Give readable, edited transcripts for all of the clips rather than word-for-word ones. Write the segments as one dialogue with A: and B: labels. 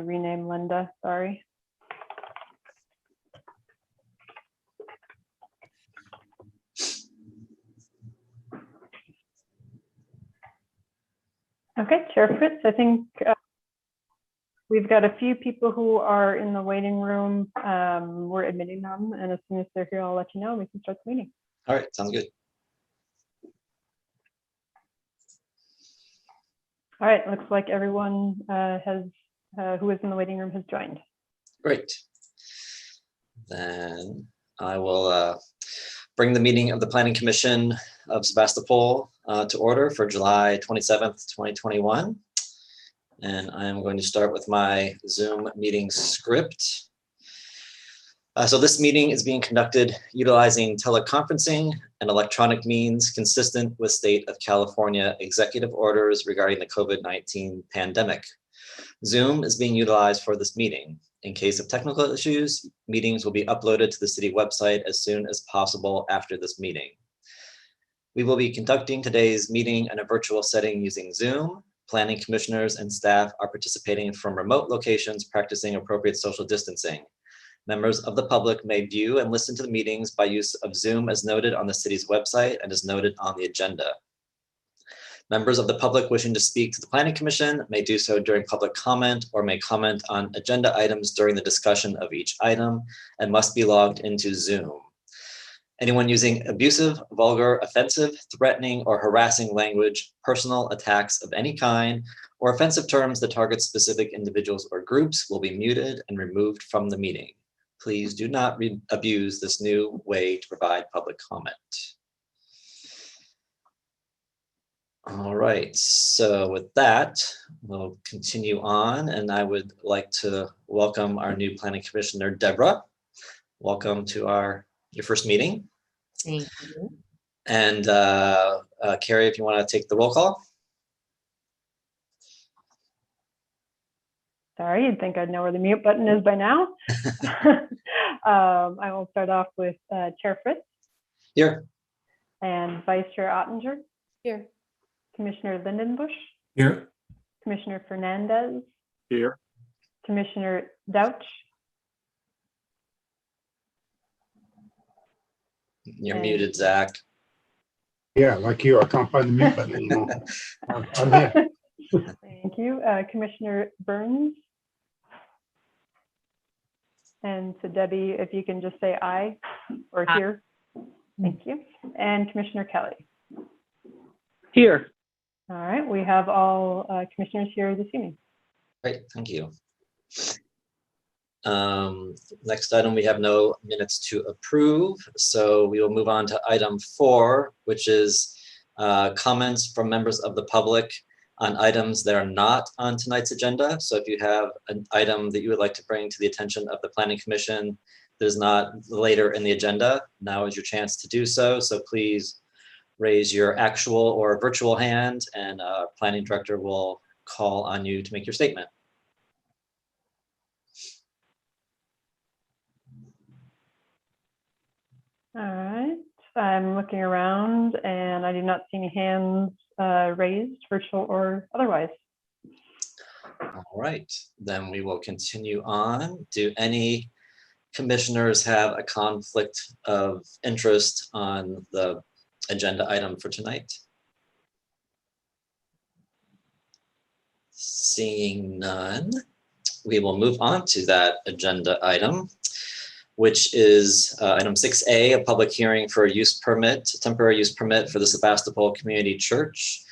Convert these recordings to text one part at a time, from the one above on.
A: to rename Linda, sorry. Okay, Chair Fritz, I think we've got a few people who are in the waiting room. We're admitting them, and as soon as they're here, I'll let you know. We can start the meeting.
B: All right, sounds good.
A: All right, looks like everyone who is in the waiting room has joined.
B: Great. Then I will bring the meeting of the Planning Commission of Sebastopol to order for July 27th, 2021. And I'm going to start with my Zoom meeting script. So this meeting is being conducted utilizing teleconferencing and electronic means consistent with State of California executive orders regarding the COVID-19 pandemic. Zoom is being utilized for this meeting. In case of technical issues, meetings will be uploaded to the city website as soon as possible after this meeting. We will be conducting today's meeting in a virtual setting using Zoom. Planning commissioners and staff are participating from remote locations, practicing appropriate social distancing. Members of the public may view and listen to the meetings by use of Zoom as noted on the city's website and as noted on the agenda. Members of the public wishing to speak to the Planning Commission may do so during public comment or may comment on agenda items during the discussion of each item and must be logged into Zoom. Anyone using abusive, vulgar, offensive, threatening, or harassing language, personal attacks of any kind, or offensive terms that target specific individuals or groups will be muted and removed from the meeting. Please do not abuse this new way to provide public comment. All right, so with that, we'll continue on, and I would like to welcome our new Planning Commissioner, Deborah. Welcome to your first meeting.
C: Thank you.
B: And Carrie, if you want to take the roll call.
A: Sorry, you'd think I'd know where the mute button is by now. I will start off with Chair Fritz.
B: Here.
A: And Vice Chair Ottinger.
C: Here.
A: Commissioner Lindenbush.
D: Here.
A: Commissioner Fernandez.
D: Here.
A: Commissioner Dauch.
B: You're muted, Zach.
D: Yeah, like you, I can't find the mute button anymore. I'm here.
A: Thank you. Commissioner Burns. And so Debbie, if you can just say aye or here. Thank you. And Commissioner Kelly.
E: Here.
A: All right, we have all commissioners here this evening.
B: Great, thank you. Next item, we have no minutes to approve, so we will move on to item 4, which is comments from members of the public on items that are not on tonight's agenda. So if you have an item that you would like to bring to the attention of the Planning Commission that is not later in the agenda, now is your chance to do so. So please raise your actual or virtual hand, and Planning Director will call on you to make your statement.
A: All right, I'm looking around and I do not see any hands raised, virtual or otherwise.
B: All right, then we will continue on. Do any commissioners have a conflict of interest on the agenda item for tonight? Seeing none, we will move on to that agenda item, which is item 6A, a public hearing for a use permit, temporary use permit for the Sebastopol Community Church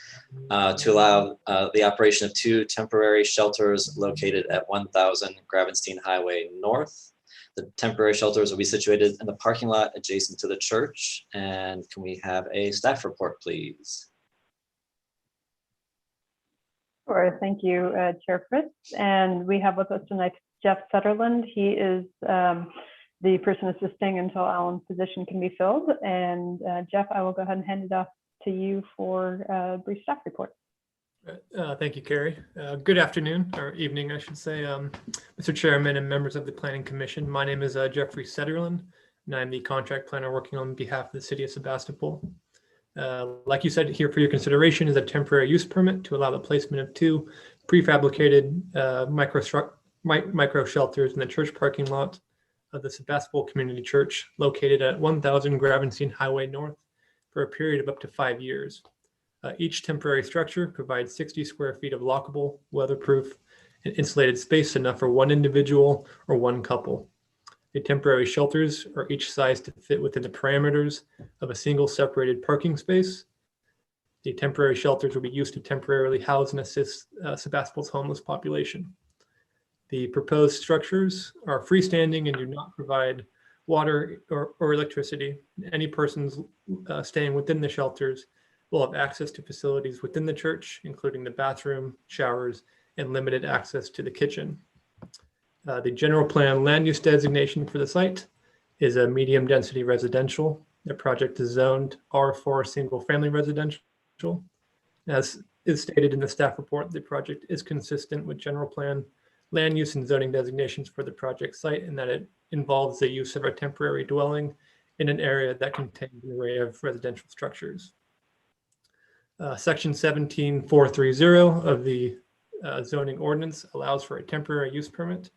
B: to allow the operation of 2 temporary shelters located at 1000 Gravenstein Highway North. The temporary shelters will be situated in the parking lot adjacent to the church. And can we have a staff report, please?
A: Sure, thank you, Chair Fritz. And we have with us tonight Jeff Sutherland. He is the person assisting until Alan's position can be filled. And Jeff, I will go ahead and hand it off to you for a brief staff report.
F: Thank you, Carrie. Good afternoon, or evening, I should say, Mr. Chairman and members of the Planning Commission. My name is Jeffrey Sutherland, and I'm the contract planner working on behalf of the City of Sebastopol. Like you said, here for your consideration is a temporary use permit to allow the placement of 2 prefabricated micro shelters in the church parking lot of the Sebastopol Community Church located at 1000 Gravenstein Highway North for a period of up to 5 years. Each temporary structure provides 60 square feet of lockable, weatherproof, and insulated space enough for one individual or one couple. The temporary shelters are each sized to fit within the parameters of a single separated parking space. The temporary shelters will be used to temporarily house and assist Sebastopol's homeless population. The proposed structures are freestanding and do not provide water or electricity. Any persons staying within the shelters will have access to facilities within the church, including the bathroom, showers, and limited access to the kitchen. The general plan land use designation for the site is a medium density residential. The project is zoned R4 single family residential. As is stated in the staff report, the project is consistent with general plan land use and zoning designations for the project site, and that it involves the use of a temporary dwelling in an area that contains an array of residential structures. Section 17430 of the zoning ordinance allows for a temporary use permit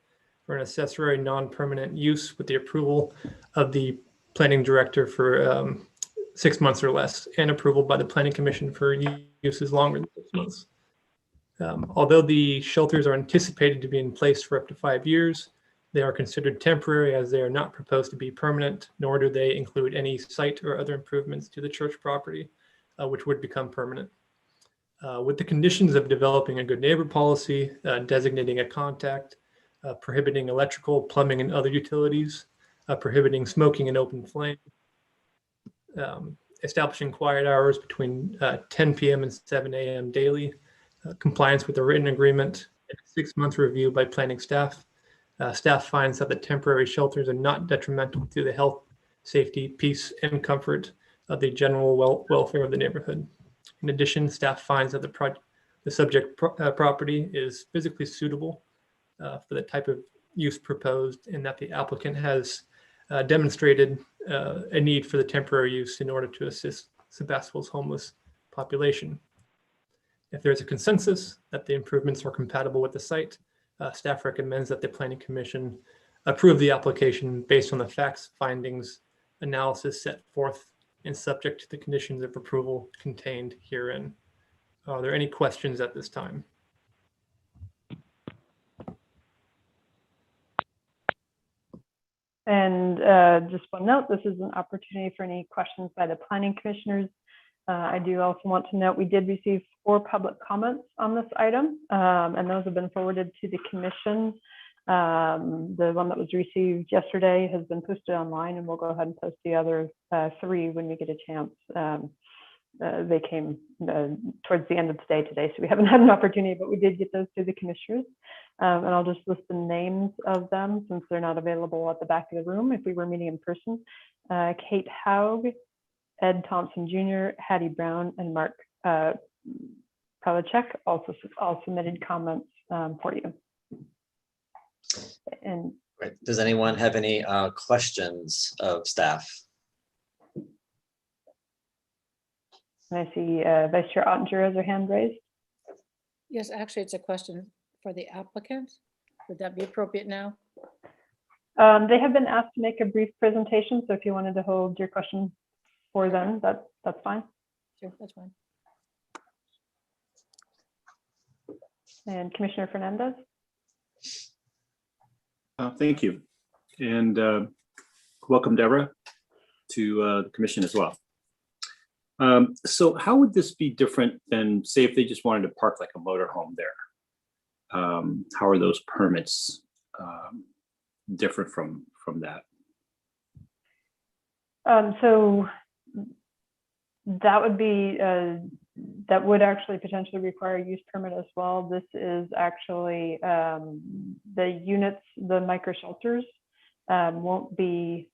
F: for an accessory non-permanent use with the approval of the planning director for 6 months or less, and approval by the planning commission for uses longer than 6 months. Although the shelters are anticipated to be in place for up to 5 years, they are considered temporary as they are not proposed to be permanent, nor do they include any site or other improvements to the church property, which would become permanent. With the conditions of developing a good neighbor policy, designating a contact, prohibiting electrical, plumbing, and other utilities, prohibiting smoking and open flame, establishing quiet hours between 10 p.m. and 7 a.m. daily, compliance with the written agreement, and a 6-month review by planning staff. Staff finds that the temporary shelters are not detrimental to the health, safety, peace, and comfort of the general welfare of the neighborhood. In addition, staff finds that the subject property is physically suitable for the type of use proposed, and that the applicant has demonstrated a need for the temporary use in order to assist Sebastopol's homeless population. If there's a consensus that the improvements are compatible with the site, staff recommends that the Planning Commission approve the application based on the facts, findings, analysis set forth and subject to the conditions of approval contained herein. Are there any questions at this time?
A: And just one note, this is an opportunity for any questions by the planning commissioners. I do also want to note we did receive 4 public comments on this item, and those have been forwarded to the commission. The one that was received yesterday has been posted online, and we'll go ahead and post the other 3 when we get a chance. They came towards the end of the day today, so we haven't had an opportunity, but we did get those to the commissioners. And I'll just list the names of them since they're not available at the back of the room if we were meeting in person. Kate Haug, Ed Thompson Jr., Hattie Brown, and Mark Palachek also all submitted comments for you. And
B: Great. Does anyone have any questions of staff?
A: I see Vice Chair Ottinger has her hand raised.
C: Yes, actually, it's a question for the applicant. Would that be appropriate now?
A: They have been asked to make a brief presentation, so if you wanted to hold your question for them, that's fine.
C: Sure, that's fine.
A: And Commissioner Fernandez.
G: Thank you. And welcome, Deborah, to the commission as well. So how would this be different than, say, if they just wanted to park like a motorhome there? How are those permits different from that?
A: So that would be, that would actually potentially require a use permit as well. This is actually the units, the micro shelters won't be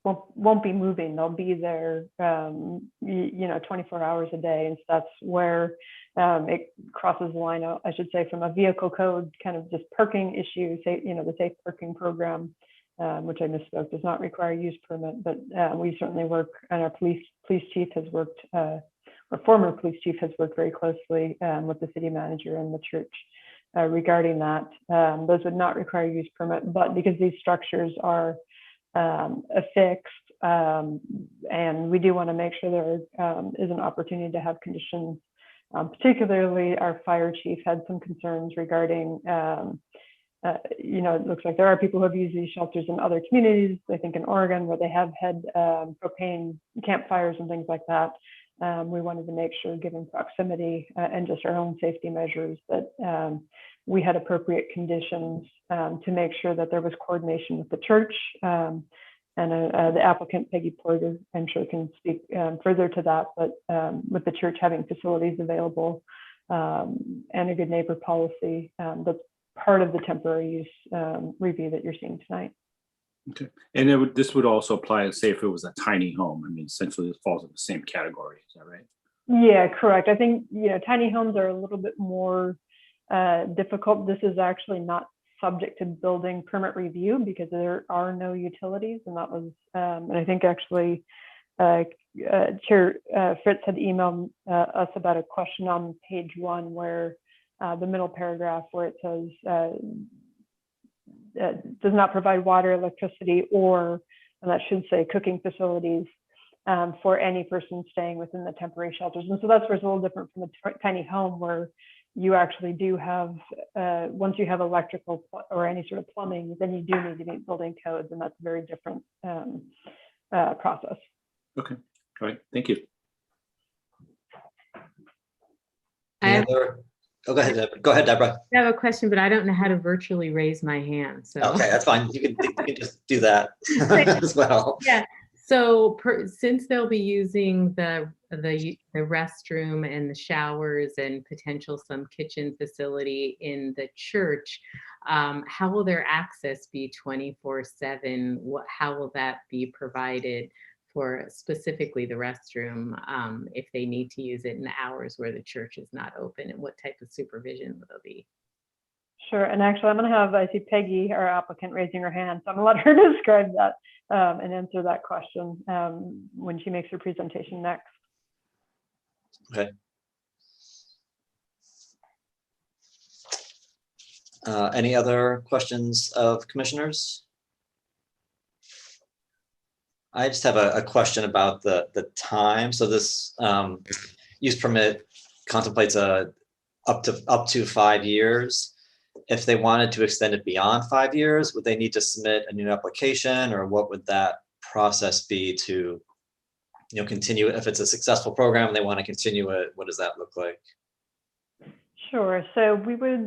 A: moving. They'll be there, 24 hours a day. And so that's where it crosses the line, I should say, from a vehicle code kind of just parking issue, say, the safe parking program, which I misspoke, does not require a use permit, but we certainly work, and our police chief has worked, our former police chief has worked very closely with the city manager and the church regarding that. Those would not require use permit, but because these structures are affixed, and we do want to make sure there is an opportunity to have conditions. Particularly, our fire chief had some concerns regarding, it looks like there are people who have used these shelters in other communities, I think in Oregon, where they have had propane campfires and things like that. We wanted to make sure, given proximity and just our own safety measures, that we had appropriate conditions to make sure that there was coordination with the church. And the applicant, Peggy Porter, I'm sure can speak further to that, but with the church having facilities available and a good neighbor policy, that's part of the temporary use review that you're seeing tonight.
G: Okay. And this would also apply, say, if it was a tiny home. I mean, essentially it falls in the same category. Is that right?
A: Yeah, correct. I think, tiny homes are a little bit more difficult. This is actually not subject to building permit review because there are no utilities, and that was, and I think actually Chair Fritz had emailed us about a question on page 1 where the middle paragraph where it says does not provide water, electricity, or, and that should say cooking facilities for any person staying within the temporary shelters. And so that's where it's a little different from a tiny home where you actually do have, once you have electrical or any sort of plumbing, then you do need to meet building codes, and that's a very different process.
G: Okay. All right. Thank you.
B: Any other? Oh, go ahead, Go ahead, Deborah.
H: I have a question, but I don't know how to virtually raise my hand. So
B: Okay, that's fine. You can just do that as well.
H: yeah. So since they'll be using the restroom and the showers and potential some kitchen facility in the church, how will their access be 24/7? How will that be provided for specifically the restroom if they need to use it in the hours where the church is not open, and what type of supervision will there be?
A: Sure, and actually I'm going to have, I see Peggy, our applicant, raising her hand, so I'm going to let her describe that and answer that question when she makes her presentation next.
B: Okay. Any other questions of commissioners? I just have a question about the time. So this use permit contemplates up to 5 years. If they wanted to extend it beyond 5 years, would they need to submit a new application, or what would that process be to, continue? If it's a successful program and they want to continue it, what does that look like?
A: Sure. So we would,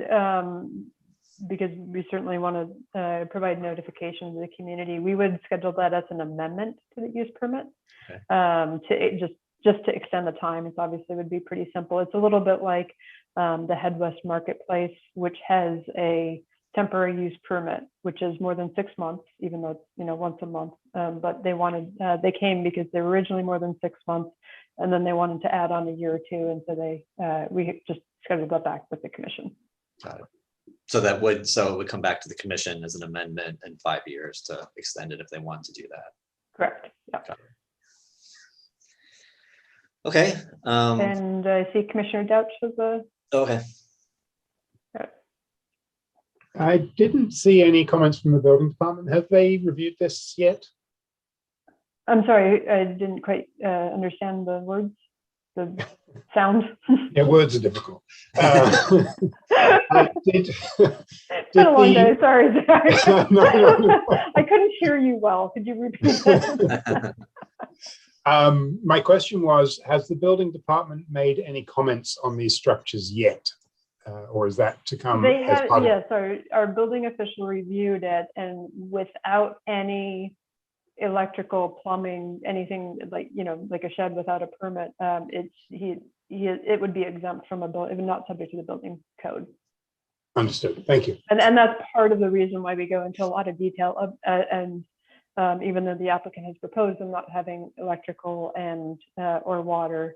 A: because we certainly want to provide notification to the community, we would schedule that as an amendment to the use permit. Okay. Just to extend the time. It's obviously would be pretty simple. It's a little bit like the Head West Marketplace, which has a temporary use permit, which is more than 6 months, even though it's once a month. But they came because they were originally more than 6 months, and then they wanted to add on a year or two, and so we just scheduled that back with the commission.
B: Got it. So it would come back to the commission as an amendment in 5 years to extend it if they want to do that.
A: Correct. Yeah.
B: Okay.
A: And I see Commissioner Dauch has a.
B: Okay.
D: I didn't see any comments from the building department. Have they reviewed this yet?
A: I'm sorry, I didn't quite understand the words, the sound.
D: Yeah, words are difficult.
A: It's been a long day, sorry.
D: No.
A: I couldn't hear you well. Could you repeat that?
D: My question was, has the building department made any comments on these structures yet? Or is that to come?
A: They have, yes, our building official reviewed it, and without any electrical, plumbing, anything like, like a shed without a permit, it would be exempt from not subject to the building code.
D: Understood. Thank you.
A: And that's part of the reason why we go into a lot of detail and even though the applicant has proposed them not having electrical and or water,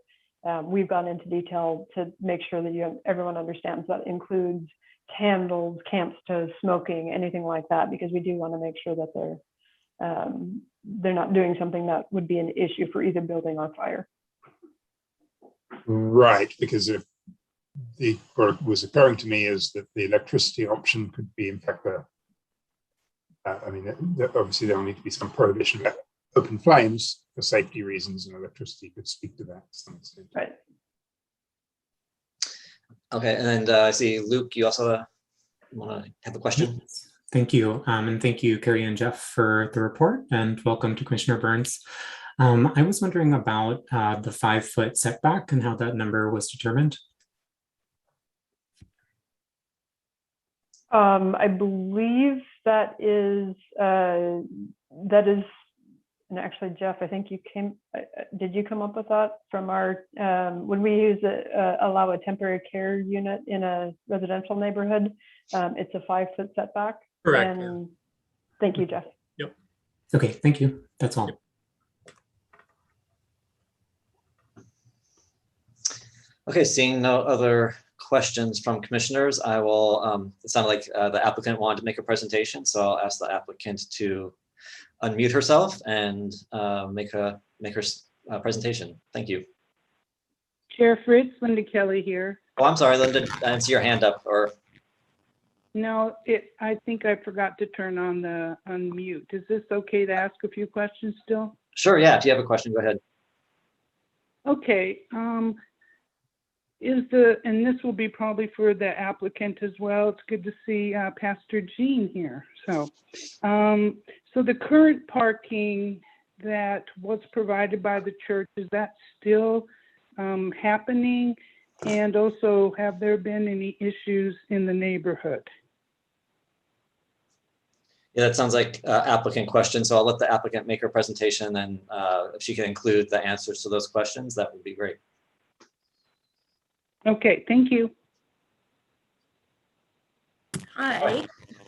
A: we've gone into detail to make sure that everyone understands that includes candles, camp stoves, smoking, anything like that, because we do want to make sure that they're not doing something that would be an issue for either building or fire.
D: Right, because if what was occurring to me is that the electricity option could be, in fact, I mean, obviously there will need to be some prohibition about open flames for safety reasons, and electricity could speak to that to some extent.
A: Right.
B: Okay, and I see Luke, you also want to have a question?
I: Thank you. And thank you, Carrie and Jeff, for the report, and welcome to Commissioner Burns. I was wondering about the 5-foot setback and how that number was determined.
A: I believe that is, and actually, Jeff, I think you did you come up with that from our, when we use allow a temporary care unit in a residential neighborhood, it's a 5-foot setback.
F: Correct.
A: And thank you, Jeff.
F: Yep.
I: Okay, thank you. That's all.
F: Yep.
B: Okay, seeing no other questions from commissioners, I will, it sounded like the applicant wanted to make a presentation, so I'll ask the applicant to unmute herself and make her presentation. Thank you.
E: Chair Fritz, Linda Kelly here.
B: Oh, I'm sorry, Linda, I didn't see your hand up, or,
E: No, I think I forgot to turn on the unmute. Is this okay to ask a few questions still?
B: sure, yeah, if you have a question, go ahead.
E: Okay, and this will be probably for the applicant as well. It's good to see Pastor Jean here. So the current parking that was provided by the church, is that still happening? And also, have there been any issues in the neighborhood?
B: Yeah, that sounds like applicant question, so I'll let the applicant make her presentation, and if she can include the answers to those questions, that would be great.
E: Okay, thank you.
J: Hi,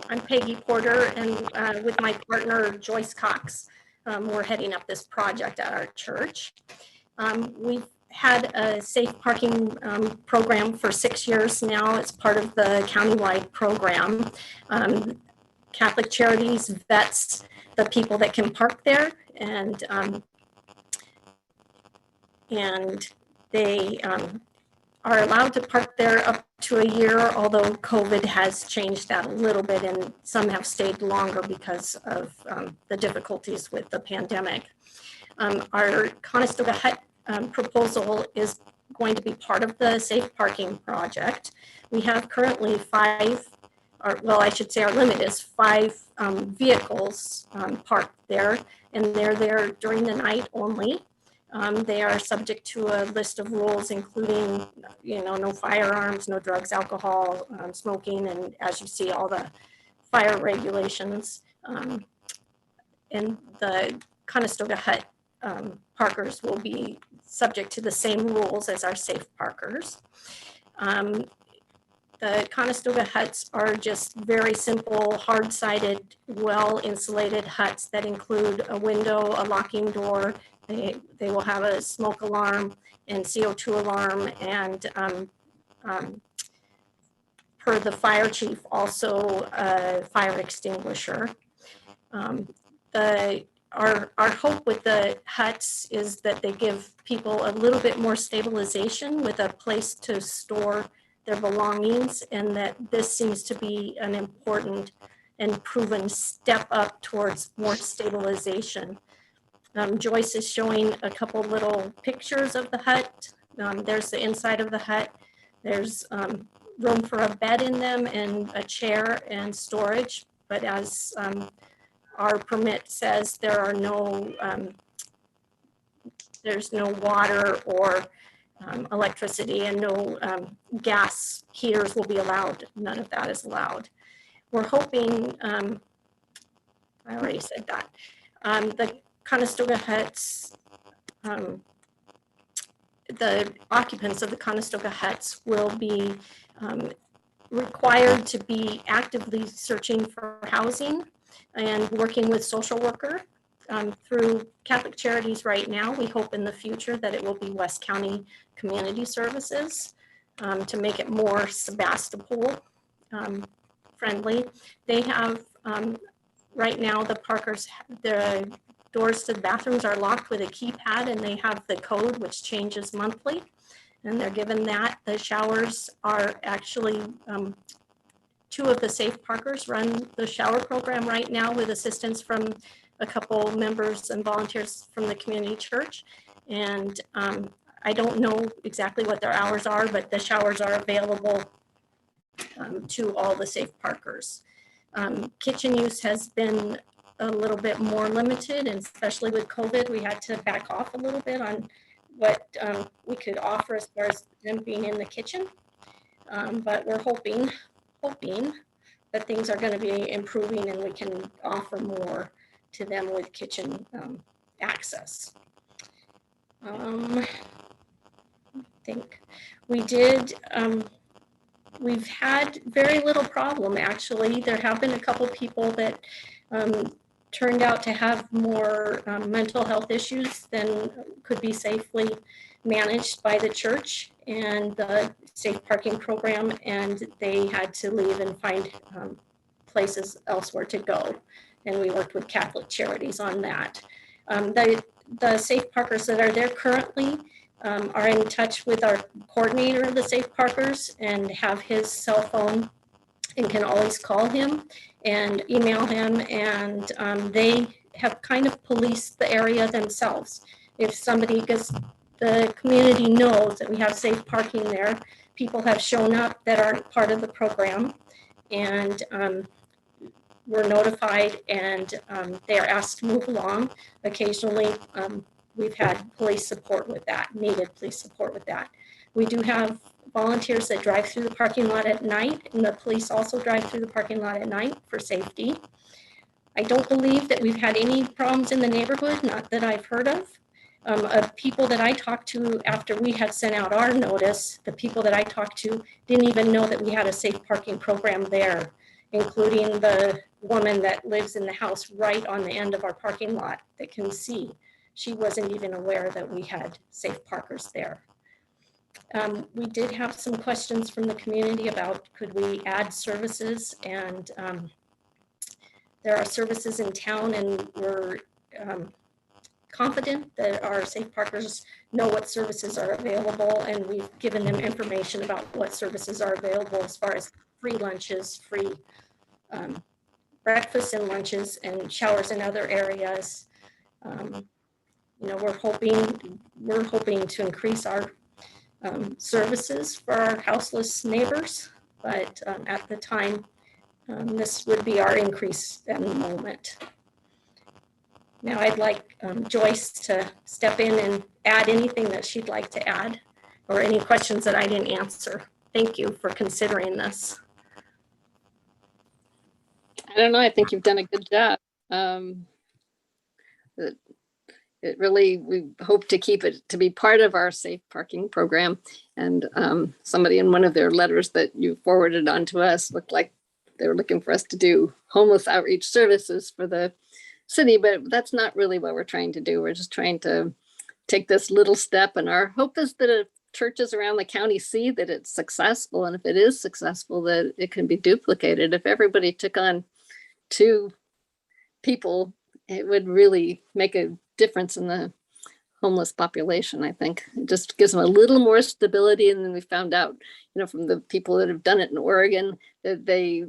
J: I'm Peggy Porter, and with my partner Joyce Cox, we're heading up this project at our church. We've had a safe parking program for 6 years now. It's part of the countywide program. Catholic Charities vets the people that can park there, and they are allowed to park there up to a year, although COVID has changed that a little bit, and some have stayed longer because of the difficulties with the pandemic. Our Conestoga Hut proposal is going to be part of the safe parking project. We have currently 5, or well, I should say our limit is 5 vehicles parked there, and they're there during the night only. They are subject to a list of rules, including, no firearms, no drugs, alcohol, smoking, and as you see, all the fire regulations. And the Conestoga Hut parkers will be subject to the same rules as our safe parkers. The Conestoga huts are just very simple, hard-sided, well-insulated huts that include a window, a locking door. They will have a smoke alarm and CO2 alarm, and per the fire chief, also a fire extinguisher. Our hope with the huts is that they give people a little bit more stabilization with a place to store their belongings, and that this seems to be an important and proven step up towards more stabilization. Joyce is showing a couple little pictures of the hut. There's the inside of the hut. There's room for a bed in them and a chair and storage, but as our permit says, there's no water or electricity, and no gas heaters will be allowed. None of that is allowed. We're hoping, I already said that, the Conestoga huts, the occupants of the Conestoga huts will be required to be actively searching for housing and working with social worker. Through Catholic Charities right now. We hope in the future that it will be West County Community Services to make it more Sebastopol friendly. They have, right now, the parkers, the doors to the bathrooms are locked with a keypad, and they have the code, which changes monthly. and they're given that. The showers are actually, 2 of the Safe Parkers run the shower program right now with assistance from a couple members and volunteers from the community church. And I don't know exactly what their hours are, but the showers are available to all the Safe Parkers. Kitchen use has been a little bit more limited, and especially with COVID, we had to back off a little bit on what we could offer as far as them being in the kitchen. But we're hoping that things are going to be improving and we can offer more to them with kitchen access. I think we did, we've had very little problem, actually. There have been a couple people that turned out to have more mental health issues than could be safely managed by the church and the safe parking program, and they had to leave and find places elsewhere to go. And we worked with Catholic Charities on that. The Safe Parkers that are there currently are in touch with our coordinator of the Safe Parkers and have his cell phone and can always call him and email him, and they have kind of policed the area themselves. If somebody gets, the community knows that we have safe parking there, people have shown up that aren't part of the program, and we're notified, and they are asked to move along. Occasionally, we've had police support with that, needed police support with that. We do have volunteers that drive through the parking lot at night, and the police also drive through the parking lot at night for safety. I don't believe that we've had any problems in the neighborhood, not that I've heard of. People that I talked to after we had sent out our notice, the people that I talked to didn't even know that we had a safe parking program there, including the woman that lives in the house right on the end of our parking lot that can see. She wasn't even aware that we had safe parkers there. We did have some questions from the community about could we add services, and there are services in town, and we're confident that our safe parkers know what services are available, and we've given them information about what services are available as far as free lunches, free breakfasts and lunches, and showers in other areas. You know, we're hoping to increase our services for our houseless neighbors, but at the time, this would be our increase at the moment. Now I'd like Joyce to step in and add anything that she'd like to add, or any questions that I didn't answer. Thank you for considering this.
K: I don't know, I think you've done a good job. It really, we hope to keep it to be part of our safe parking program. And somebody in one of their letters that you forwarded on to us looked like they were looking for us to do homeless outreach services for the city, but that's not really what we're trying to do. We're just trying to take this little step, and our hope is that churches around the county see that it's successful, and if it is successful, that it can be duplicated. If everybody took on 2 people, it would really make a difference in the homeless population. I think it just gives them a little more stability. And then we found out, you know, from the people that have done it in Oregon, that they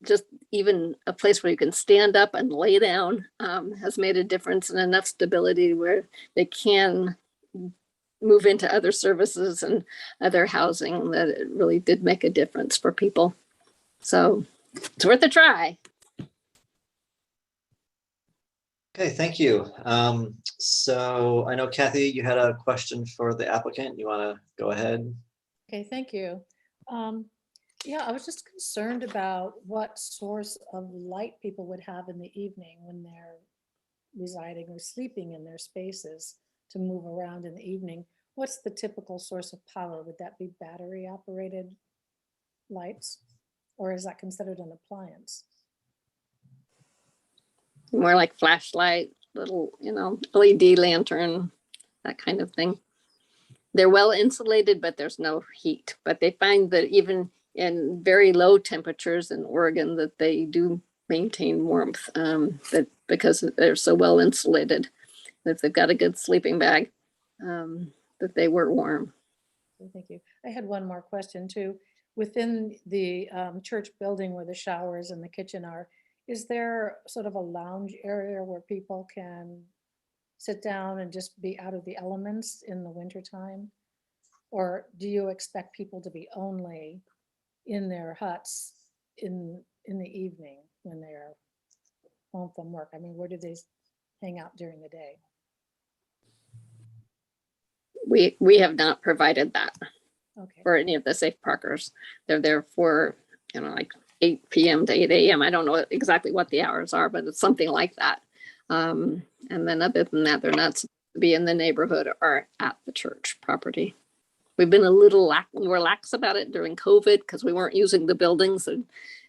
K: just, even a place where you can stand up and lay down has made a difference, and enough stability where they can move into other services and other housing, that it really did make a difference for people. So it's worth a try.
B: Okay, thank you. So I know Kathy, you had a question for the applicant. You want to go ahead?
C: Okay, thank you. Yeah, I was just concerned about what source of light people would have in the evening when they're residing or sleeping in their spaces to move around in the evening. What's the typical source of power? Would that be battery operated lights, or is that considered an appliance?
K: More like flashlight, little, you know, LED lantern, that kind of thing. They're well insulated, but there's no heat. But they find that even in very low temperatures in Oregon, that they do maintain warmth, that because they're so well insulated, that if they've got a good sleeping bag, that they were warm.
C: Thank you. I had one more question too. Within the church building where the showers and the kitchen are, is there sort of a lounge area where people can sit down and just be out of the elements in the wintertime? Or do you expect people to be only in their huts in the evening when they're home from work? I mean, where do they hang out during the day?
K: We have not provided that
C: Okay.
K: for any of the safe parkers. They're there for, like 8 p.m. to 8 a.m. I don't know exactly what the hours are, but it's something like that. And then other than that, they're not supposed to be in the neighborhood or at the church property. We've been a little relax about it during COVID because we weren't using the buildings, and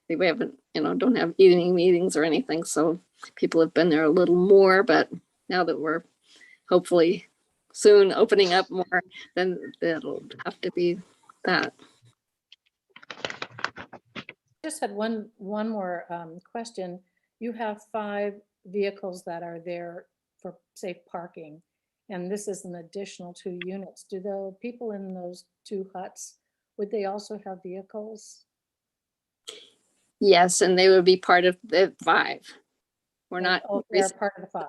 K: we haven't, don't have evening meetings or anything. So people have been there a little more, but now that we're hopefully soon opening up more, then it'll have to be that.
C: Just had one more question. You have 5 vehicles that are there for safe parking, and this is an additional 2 units. Do the people in those 2 huts, would they also have vehicles?
K: Yes, and they would be part of the 5. We're not.
C: Oh, they're part of the 5.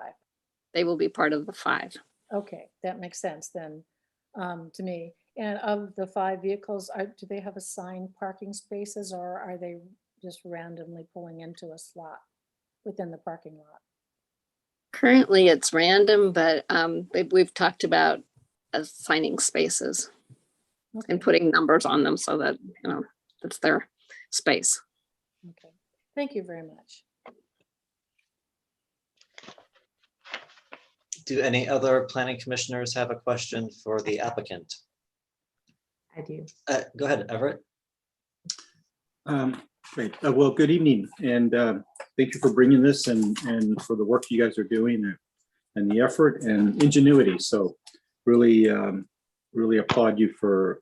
K: They will be part of the 5.
C: Okay, that makes sense then to me. And of the 5 vehicles, do they have assigned parking spaces, or are they just randomly pulling into a slot within the parking lot?
K: Currently, it's random, but we've talked about assigning spaces and putting numbers on them so that that's their space.
C: Okay, thank you very much.
B: Do any other planning commissioners have a question for the applicant?
H: I do.
B: Go ahead, Everett.
G: Great. Well, good evening, and thank you for bringing this and for the work you guys are doing and the effort and ingenuity. So really, really applaud you for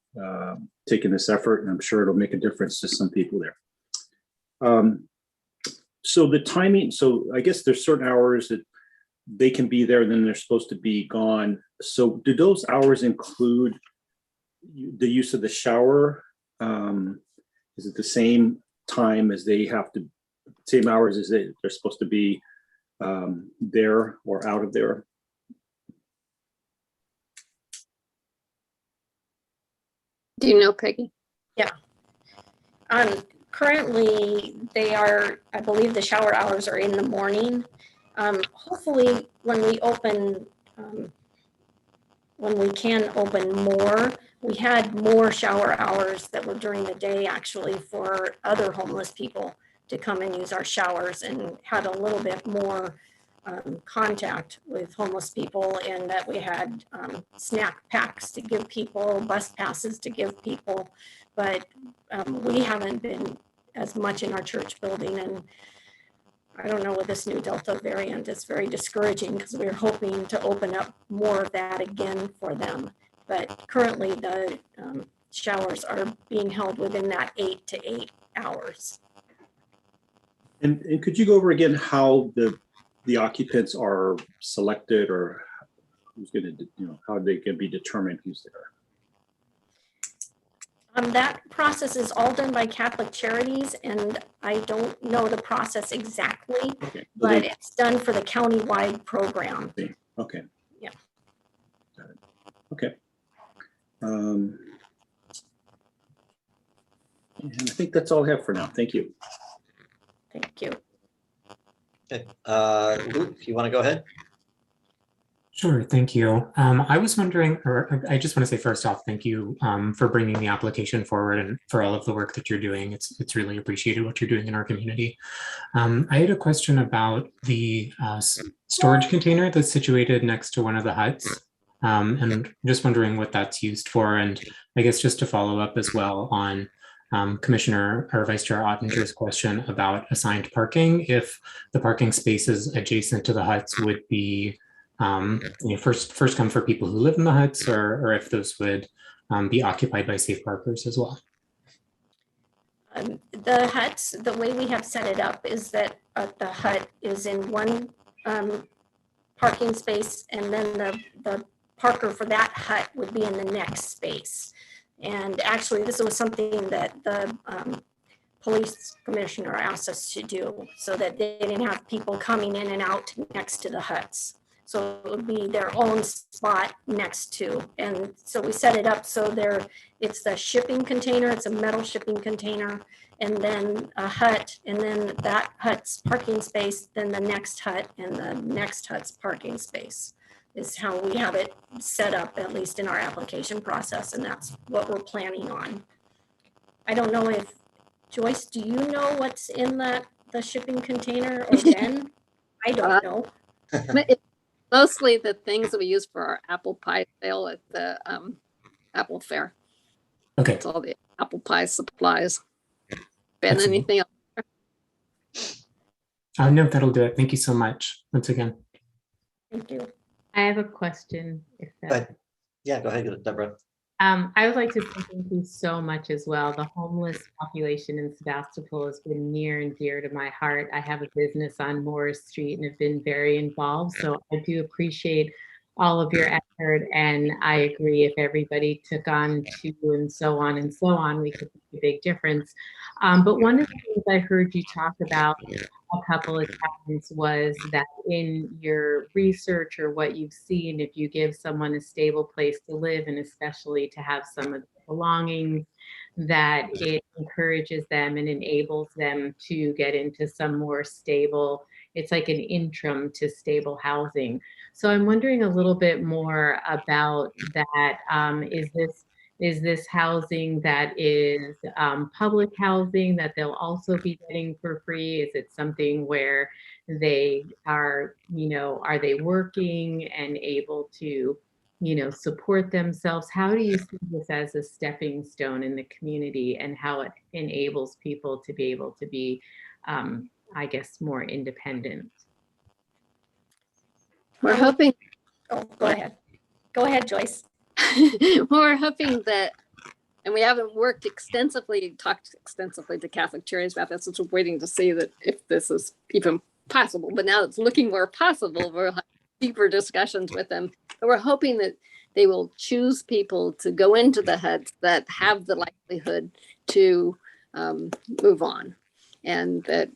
G: taking this effort, and I'm sure it'll make a difference to some people there. So the timing, so I guess there's certain hours that they can be there, and then they're supposed to be gone. So do those hours include the use of the shower? Is it the same time as they have to, same hours as they're supposed to be there or out of there?
K: Do you know, Peggy?
J: Yeah. Currently, they are, I believe the shower hours are in the morning. Hopefully, when we open, when we can open more, we had more shower hours that were during the day actually for other homeless people to come and use our showers, and had a little bit more contact with homeless people, and that we had snack packs to give people, bus passes to give people, but we haven't been as much in our church building. And I don't know, with this new Delta variant, it's very discouraging because we're hoping to open up more of that again for them. But currently the showers are being held within that 8 to 8 hours.
G: And could you go over again how the occupants are selected, or who's going to, how they can be determined who's there?
J: That process is all done by Catholic Charities, and I don't know the process exactly,
G: Okay.
J: but it's done for the county-wide program.
G: Okay.
J: Yeah.
G: Got it. Okay. And I think that's all I have for now. Thank you.
J: Thank you.
B: Okay, Luke, you want to go ahead?
I: Sure, thank you. I was wondering, or I just want to say first off, thank you for bringing the application forward and for all of the work that you're doing. It's really appreciated what you're doing in our community. I had a question about the storage container that's situated next to one of the huts, and just wondering what that's used for. And I guess just to follow up as well on Commissioner or Vice Chair Ottinger's question about assigned parking, if the parking spaces adjacent to the huts would be first come for people who live in the huts, or if those would be occupied by safe parkers as well.
J: The huts, the way we have set it up is that the hut is in one parking space, and then the parker for that hut would be in the next space. And actually, this was something that the police commissioner asked us to do so that they didn't have people coming in and out next to the huts. So it would be their own spot next to. And so we set it up so it's a shipping container, it's a metal shipping container, and then a hut, and then that hut's parking space, then the next hut, and the next hut's parking space is how we have it set up, at least in our application process, and that's what we're planning on. I don't know if, Joyce, do you know what's in the shipping container, or Ben? I don't know.
K: It's mostly the things that we use for our apple pie sale at the Apple Fair.
I: Okay.
K: It's all the apple pie supplies. Ben,
I: Excellent.
K: anything else?
I: No, that'll do it. Thank you so much once again.
J: Thank you.
H: I have a question. If that,
B: Yeah, go ahead, Deborah.
H: I would like to say thank you so much as well. The homeless population in Sebastopol has been near and dear to my heart. I have a business on Morris Street and have been very involved. So I do appreciate all of your effort. And I agree, if everybody took on to and so on, we could make a big difference. But one of the things I heard you talk about a couple of times was that in your research or what you've seen, if you give someone a stable place to live and especially to have some of the belongings, that it encourages them and enables them to get into some more stable, it's like an interim to stable housing. So I'm wondering a little bit more about that. Is this housing that is public housing that they'll also be getting for free? Is it something where they are, are they working and able to, support themselves? How do you see this as a stepping stone in the community and how it enables people to be able to be, I guess, more independent?
K: We're hoping.
J: Oh, go ahead. Go ahead, Joyce.
K: We're hoping that, and we haven't talked extensively to Catholic Charities about this, so we're waiting to see that if this is even possible. But now it's looking more possible. We'll have deeper discussions with them. But we're hoping that they will choose people to go into the huts that have the likelihood to move on, and that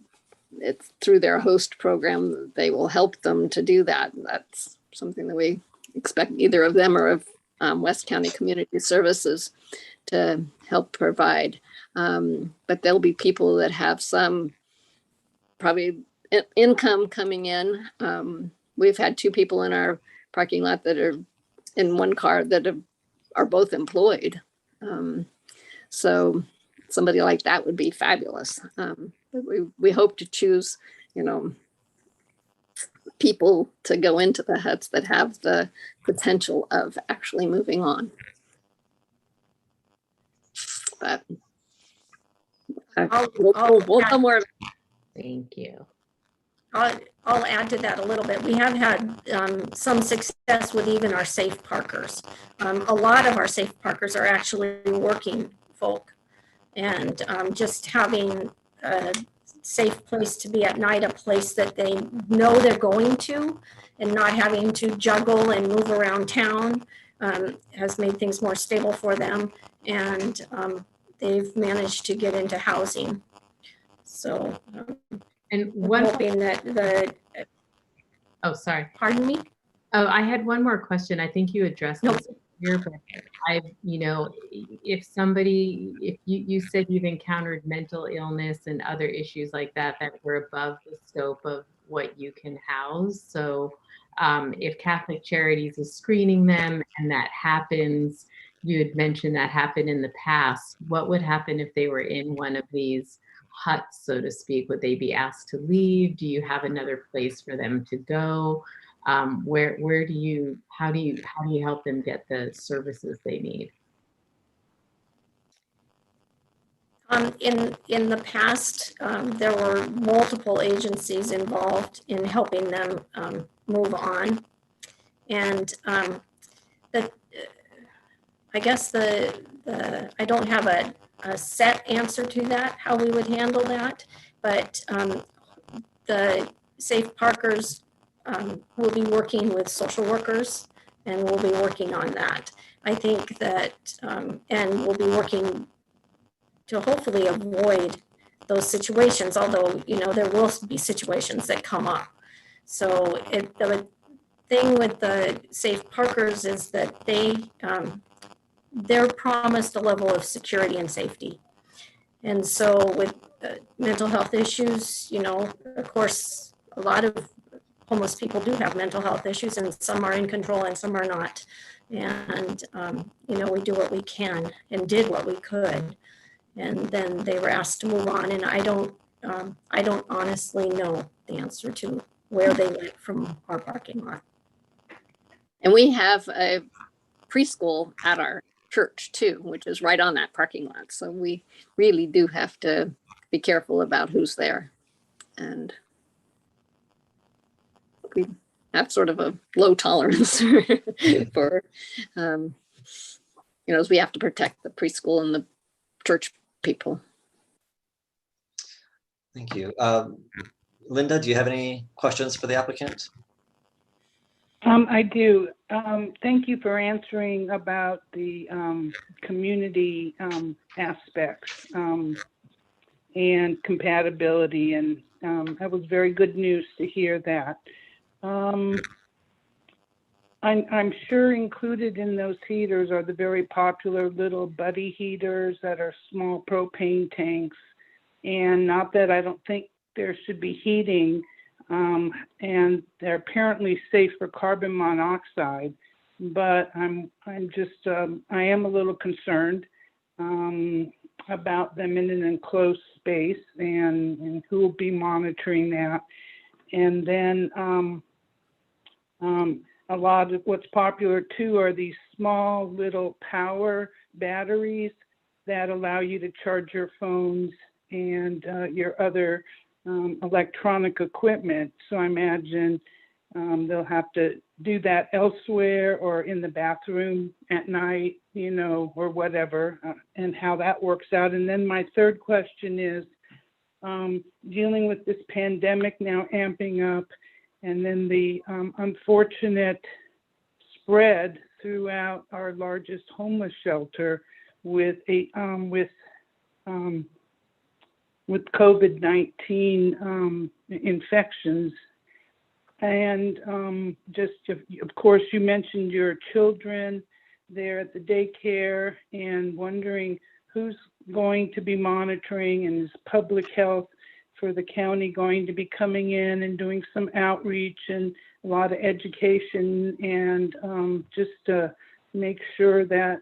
K: it's through their host program that they will help them to do that. And that's something that we expect either of them or of West County Community Services to help provide. But there'll be people that have some probably income coming in. We've had 2 people in our parking lot that are in one car that are both employed. So somebody like that would be fabulous. But we hope to choose, people to go into the huts that have the potential of actually moving on. But we'll know more.
H: Thank you.
J: I'll add to that a little bit. We have had some success with even our safe parkers. A lot of our safe parkers are actually working folk, and just having a safe place to be at night, a place that they know they're going to, and not having to juggle and move around town has made things more stable for them, and they've managed to get into housing. So
H: and
J: we're hoping that
H: oh, sorry.
J: Pardon me?
H: Oh, I had one more question. I think you addressed this here, but if you said you've encountered mental illness and other issues like that were above the scope of what you can house. So if Catholic Charities is screening them and that happens, you had mentioned that happened in the past. What would happen if they were in one of these huts, so to speak? Would they be asked to leave? Do you have another place for them to go? How do you help them get the services they need?
J: In the past, there were multiple agencies involved in helping them move on, and I guess I don't have a set answer to that, how we would handle that, but the safe parkers will be working with social workers and we'll be working on that. I think that, and we'll be working to hopefully avoid those situations, although, you know, there will be situations that come up. So the thing with the safe parkers is that they're promised a level of security and safety. And so with mental health issues, you know, of course, a lot of homeless people do have mental health issues, and some are in control and some are not. And, you know, we do what we can and did what we could. And then they were asked to move on. And I don't honestly know the answer to where they went from our parking lot.
K: And we have a preschool at our church too, which is right on that parking lot. So we really do have to be careful about who's there. And we have sort of a low tolerance for, you know, as we have to protect the preschool and the church people.
B: Thank you. Linda, do you have any questions for the applicant?
E: I do. Thank you for answering about the community aspects and compatibility, and that was very good news to hear that. I'm sure included in those heaters are the very popular little buddy heaters that are small propane tanks, and not that I don't think there should be heating, and they're apparently safe for carbon monoxide, but I am a little concerned about them in an enclosed space and who will be monitoring that. And then a lot of what's popular too are these small little power batteries that allow you to charge your phones and your other electronic equipment. So I imagine they'll have to do that elsewhere or in the bathroom at night, you know, or whatever, and how that works out. And then my third question is dealing with this pandemic now amping up, and then the unfortunate spread throughout our largest homeless shelter with COVID-19 infections. And of course, you mentioned your children there at the daycare, and wondering who's going to be monitoring, and is public health for the county going to be coming in and doing some outreach and a lot of education, and just to make sure that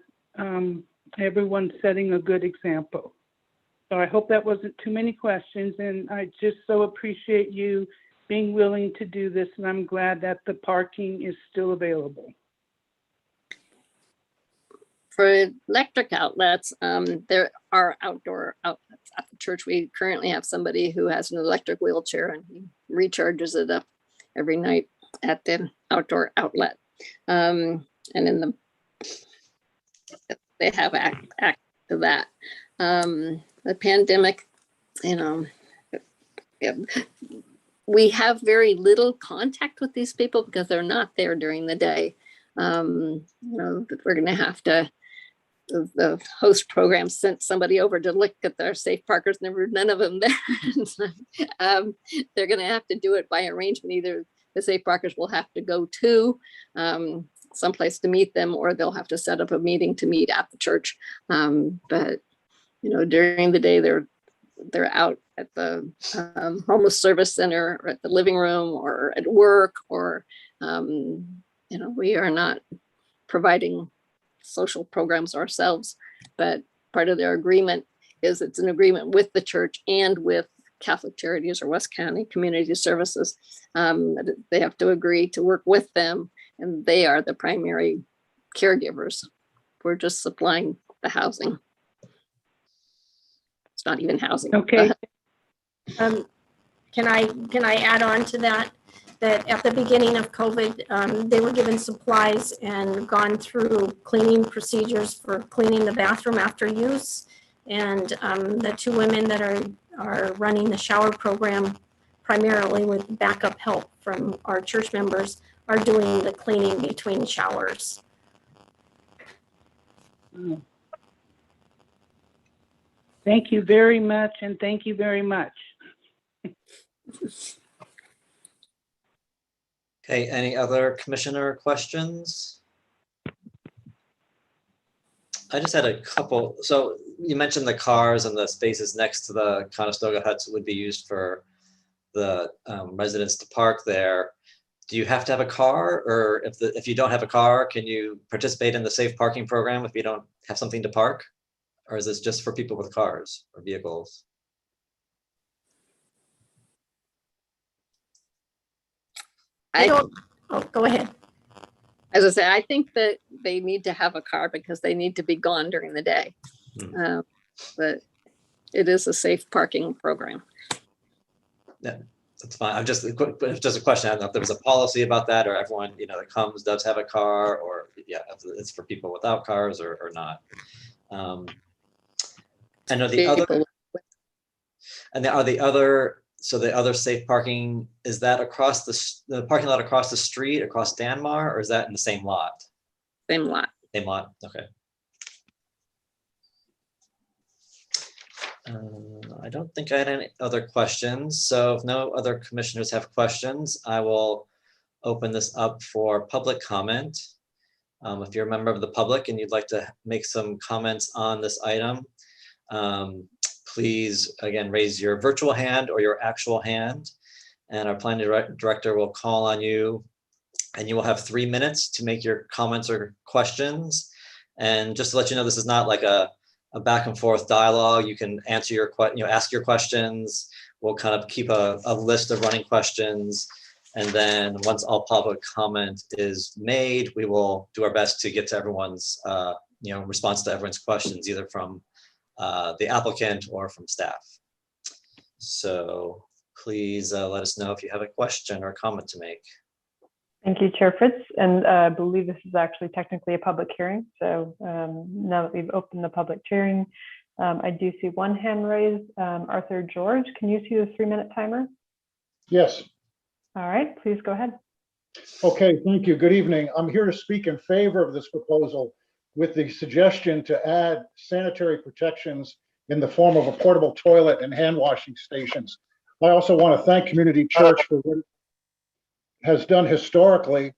E: everyone's setting a good example. So I hope that wasn't too many questions, and I just so appreciate you being willing to do this, and I'm glad that the parking is still available.
K: For electric outlets, there are outdoor outlets at the church. We currently have somebody who has an electric wheelchair, and he recharges it up every night at the outdoor outlet. And in the, they have access to that. The pandemic, you know, we have very little contact with these people because they're not there during the day. You know, we're going to have to, the host program sent somebody over to look at their safe parkers, and there were none of them there. They're going to have to do it by arrangement. Either the safe parkers will have to go to someplace to meet them, or they'll have to set up a meeting to meet at the church. But you know, during the day, they're out at the homeless service center, or at the living room, or at work, or you know, we are not providing social programs ourselves, but part of their agreement is it's an agreement with the church and with Catholic Charities or West County Community Services. They have to agree to work with them, and they are the primary caregivers. We're just supplying the housing. It's not even housing.
E: Okay.
J: Can I add on to that? That at the beginning of COVID, they were given supplies and gone through cleaning procedures for cleaning the bathroom after use. And the two women that are running the shower program, primarily with backup help from our church members, are doing the cleaning between showers.
E: Thank you very much, and thank you very much.
B: Okay, any other commissioner questions? I just had a couple. So you mentioned the cars and the spaces next to the Conestoga huts would be used for the residents to park there. Do you have to have a car, or if you don't have a car, can you participate in the safe parking program if you don't have something to park? Or is this just for people with cars or vehicles?
J: I don't, oh, go ahead.
K: As I say, I think that they need to have a car because they need to be gone during the day. But it is a safe parking program.
B: Yeah, that's fine. I'm just a question. I don't know if there was a policy about that, or everyone, that comes does have a car, or yeah, if it's for people without cars or not. I know the other, and there are the other. So the other safe parking, is that across the parking lot across the street, across Danmar, or is that in the same lot?
K: Same lot.
B: Same lot, okay. I don't think I had any other questions. So if no other commissioners have questions, I will open this up for public comment. If you're a member of the public and you'd like to make some comments on this item, please, again, raise your virtual hand or your actual hand, and our planning director will call on you, and you will have 3 minutes to make your comments or questions. And just to let you know, this is not like a back and forth dialogue. You can answer your ask your questions. We'll kind of keep a list of running questions, and then once all public comment is made, we will do our best to get to everyone's response to everyone's questions, either from the applicant or from staff. So please let us know if you have a question or comment to make.
A: Thank you, Chair Fritz. And I believe this is actually technically a public hearing. So now that we've opened the public hearing, I do see one hand raised. Arthur George, can you see the 3-minute timer?
L: Yes.
A: All right, please go ahead.
L: Okay, thank you. Good evening. I'm here to speak in favor of this proposal with the suggestion to add sanitary protections in the form of a portable toilet and hand washing stations. I also want to thank Community Church for what it has done historically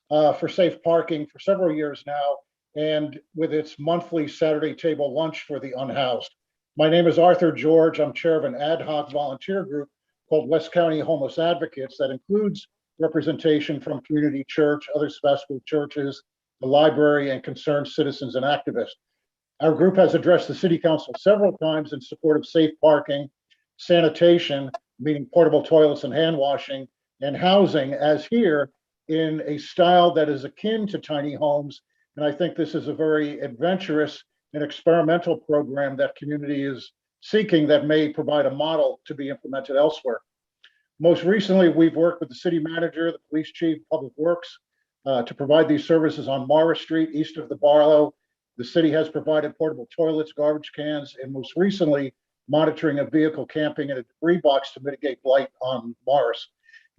L: for safe parking for several years now, and with its monthly Saturday table lunch for the unhoused. My name is Arthur George. I'm chair of an ad hoc volunteer group called West County Homeless Advocates that includes representation from Community Church, other Sebastopol churches, the library, and concerned citizens and activists. Our group has addressed the City Council several times in support of safe parking, sanitation, meaning portable toilets and hand washing, and housing, as here, in a style that is akin to tiny homes. And I think this is a very adventurous and experimental program that community is seeking that may provide a model to be implemented elsewhere. Most recently, we've worked with the city manager, the police chief, public works, to provide these services on Morris Street, east of the Barlow. The city has provided portable toilets, garbage cans, and most recently, monitoring of vehicle camping in a debris box to mitigate blight on Morris.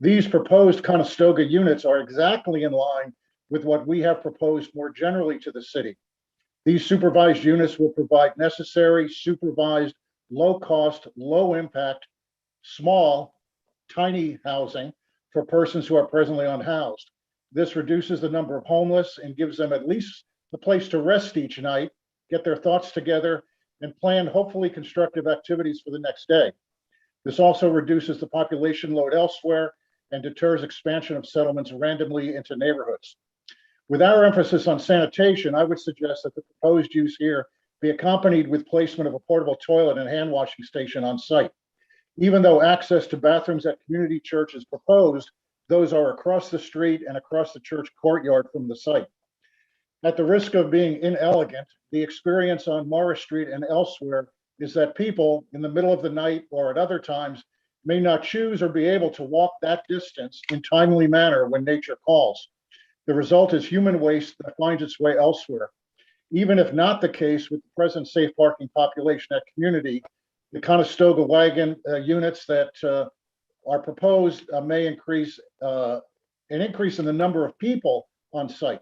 L: These proposed Conestoga units are exactly in line with what we have proposed more generally to the city. These supervised units will provide necessary, supervised, low-cost, low-impact, small, tiny housing for persons who are presently unhoused. This reduces the number of homeless and gives them at least a place to rest each night, get their thoughts together, and plan hopefully constructive activities for the next day. This also reduces the population load elsewhere and deters expansion of settlements randomly into neighborhoods. With our emphasis on sanitation, I would suggest that the proposed use here be accompanied with placement of a portable toilet and hand washing station on site. Even though access to bathrooms at Community Church is proposed, those are across the street and across the church courtyard from the site. At the risk of being inelegant, the experience on Morris Street and elsewhere is that people in the middle of the night or at other times may not choose or be able to walk that distance in timely manner when nature calls. The result is human waste that finds its way elsewhere. Even if not the case with the present safe parking population at Community, the Conestoga wagon units that are proposed may increase an increase in the number of people on site.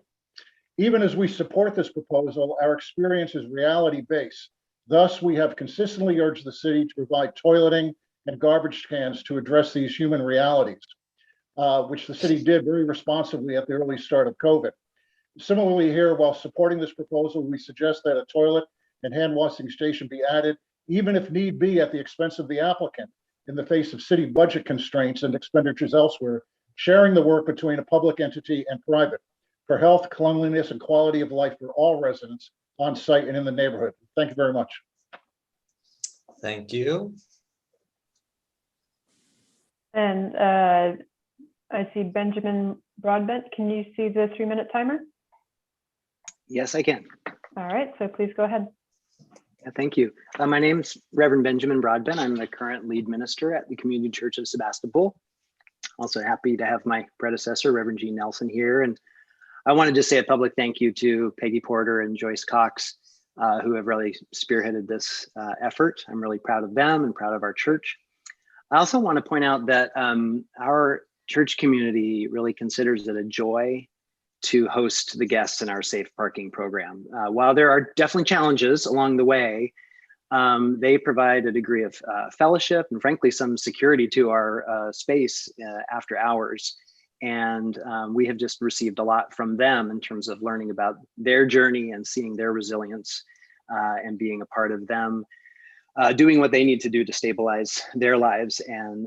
L: Even as we support this proposal, our experience is reality-based. Thus, we have consistently urged the city to provide toileting and garbage cans to address these human realities, which the city did very responsibly at the early start of COVID. Similarly here, while supporting this proposal, we suggest that a toilet and hand washing station be added, even if need be at the expense of the applicant in the face of city budget constraints and expenditures elsewhere, sharing the work between a public entity and private for health, cleanliness, and quality of life for all residents on site and in the neighborhood. Thank you very much.
B: Thank you.
A: And I see Benjamin Broadbent. Can you see the 3-minute timer?
M: Yes, I can.
A: All right, so please go ahead.
M: Yeah, thank you. My name's Reverend Benjamin Broadbent. I'm the current lead minister at the Community Church of Sebastopol. Also happy to have my predecessor, Reverend Gene Nelson, here. And I wanted to say a public thank you to Peggy Porter and Joyce Cox, who have really spearheaded this effort. I'm really proud of them and proud of our church. I also want to point out that our church community really considers it a joy to host the guests in our safe parking program. While there are definitely challenges along the way, they provide a degree of fellowship and frankly, some security to our space after hours. And we have just received a lot from them in terms of learning about their journey and seeing their resilience and being a part of them, doing what they need to do to stabilize their lives and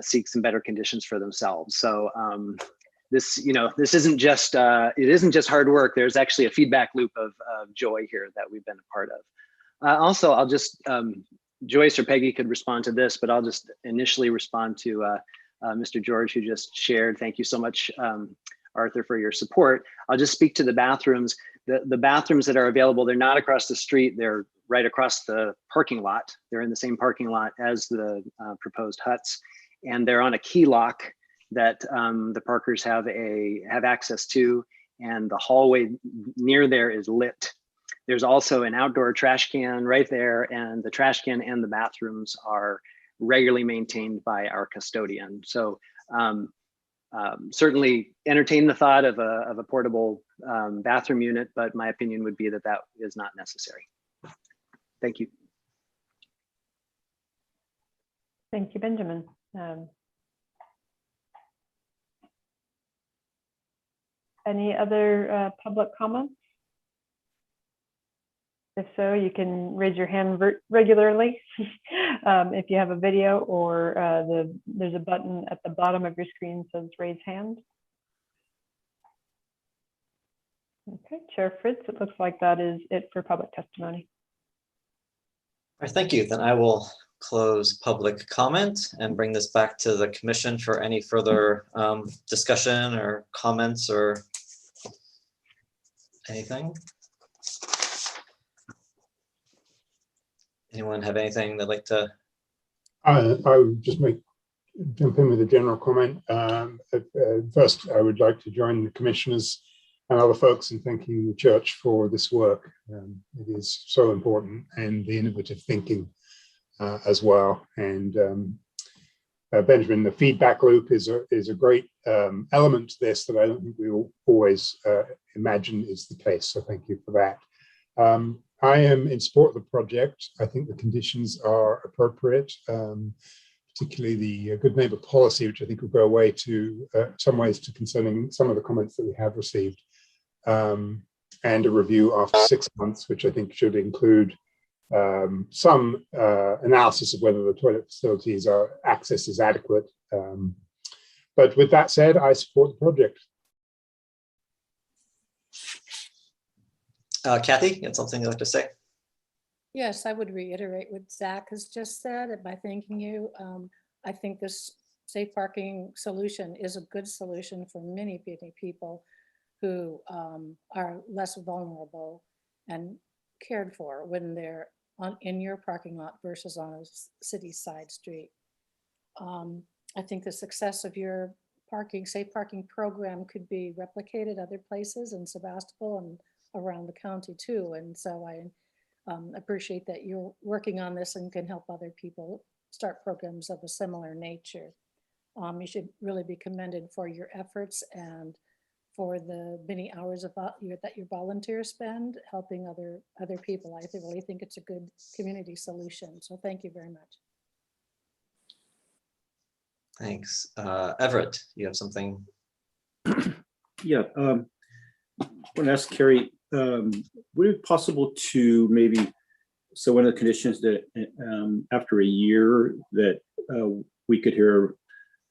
M: seek some better conditions for themselves. So this isn't just hard work. There's actually a feedback loop of joy here that we've been a part of. Also, I'll just Joyce or Peggy could respond to this, but I'll just initially respond to Mr. George, who just shared. Thank you so much, Arthur, for your support. I'll just speak to the bathrooms. The bathrooms that are available, they're not across the street. They're right across the parking lot. They're in the same parking lot as the proposed huts, and they're on a key lock that the parkers have access to, and the hallway near there is lit. There's also an outdoor trash can right there, and the trash can and the bathrooms are regularly maintained by our custodian. So certainly entertain the thought of a portable bathroom unit, but my opinion would be that that is not necessary. Thank you.
A: Thank you, Benjamin. Any other public comments? If so, you can raise your hand regularly if you have a video, or there's a button at the bottom of your screen that says raise hand. Okay, Chair Fritz, it looks like that is it for public testimony.
B: All right, thank you. Then I will close public comment and bring this back to the commission for any further discussion or comments or anything. Anyone have anything they'd like to?
D: I would just jump in with a general comment. First, I would like to join the commissioners and other folks in thanking the church for this work. It is so important, and the innovative thinking as well. And Benjamin, the feedback loop is a great element to this that I don't think we will always imagine is the case. So thank you for that. I am in support of the project. I think the conditions are appropriate, particularly the good neighbor policy, which I think will go away to some ways to concerning some of the comments that we have received, and a review after 6 months, which I think should include some analysis of whether the toilet facilities access is adequate. But with that said, I support the project.
B: Kathy, you had something you'd like to say?
C: Yes, I would reiterate what Zach has just said by thanking you. I think this safe parking solution is a good solution for many, many people who are less vulnerable and cared for when they're in your parking lot versus on a city side street. I think the success of your safe parking program could be replicated other places in Sebastopol and around the county too. And so I appreciate that you're working on this and can help other people start programs of a similar nature. You should really be commended for your efforts and for the many hours of that your volunteers spend helping other people. I really think it's a good community solution. So thank you very much.
B: Thanks. Everett, you have something?
G: Yeah, I want to ask Carrie, would it be possible to maybe, so one of the conditions that after a year that we could hear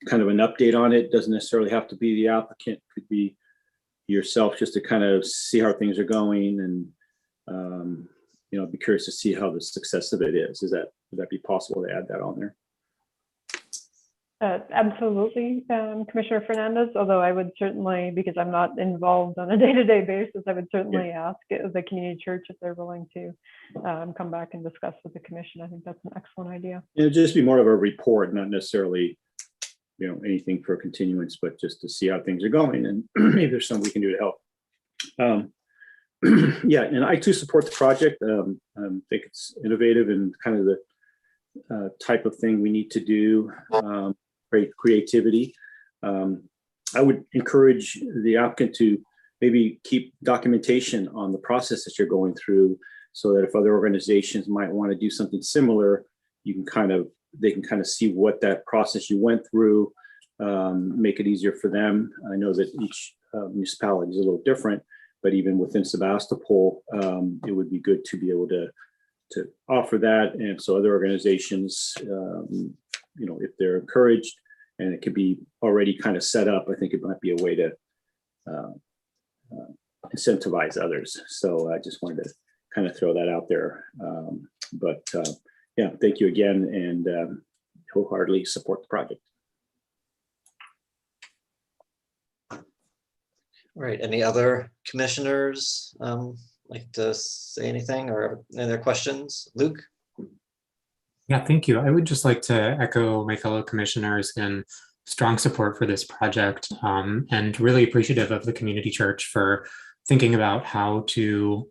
G: kind of an update on it, doesn't necessarily have to be the applicant, could be yourself, just to kind of see how things are going, and you know, I'd be curious to see how the success of it is. Would that be possible to add that on there?
A: Absolutely, Commissioner Fernandez, although I would certainly, because I'm not involved on a day-to-day basis, I would certainly ask the community church if they're willing to come back and discuss with the commission. I think that's an excellent idea.
G: It'd just be more of a report, not necessarily, you know, anything for continuance, but just to see how things are going, and maybe there's something we can do to help. Yeah, and I too support the project. I think it's innovative and kind of the type of thing we need to do. Great creativity. I would encourage the applicant to maybe keep documentation on the process that you're going through, so that if other organizations might want to do something similar, they can kind of see what that process you went through, make it easier for them. I know that each municipality is a little different, but even within Sebastopol, it would be good to be able to offer that. And so other organizations, you know, if they're encouraged and it could be already kind of set up, I think it might be a way to incentivize others. So I just wanted to kind of throw that out there. Yeah, thank you again, and wholeheartedly support the project.
B: All right, any other commissioners like to say anything or any other questions? Luke?
I: Yeah, thank you. I would just like to echo my fellow commissioners in strong support for this project, and really appreciative of the community church for thinking about how to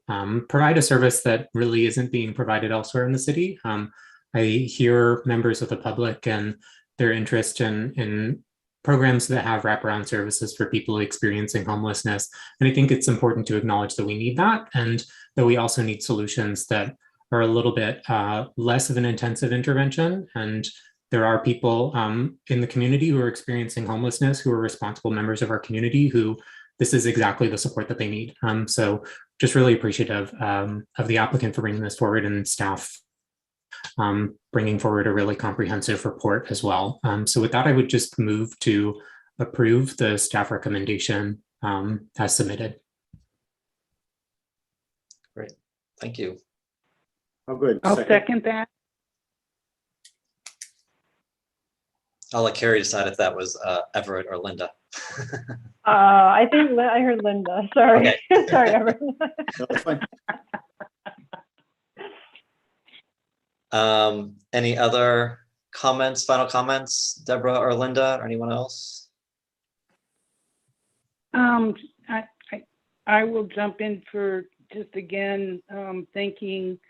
I: provide a service that really isn't being provided elsewhere in the city. I hear members of the public and their interest in programs that have wraparound services for people experiencing homelessness. And I think it's important to acknowledge that we need that, and that we also need solutions that are a little bit less of an intensive intervention. And there are people in the community who are experiencing homelessness, who are responsible members of our community, who this is exactly the support that they need. So just really appreciative of the applicant for bringing this forward, and staff bringing forward a really comprehensive report as well. So with that, I would just move to approve the staff recommendation as submitted.
B: Great, thank you.
G: Oh, good.
E: I'll second that.
B: I'll let Carrie decide if that was Everett or Linda.
A: I think I heard Linda. Sorry,
B: Okay.
A: sorry, Everett.
G: No, that's fine.
B: Any other comments, final comments, Deborah or Linda or anyone else?
E: I will jump in for just again thanking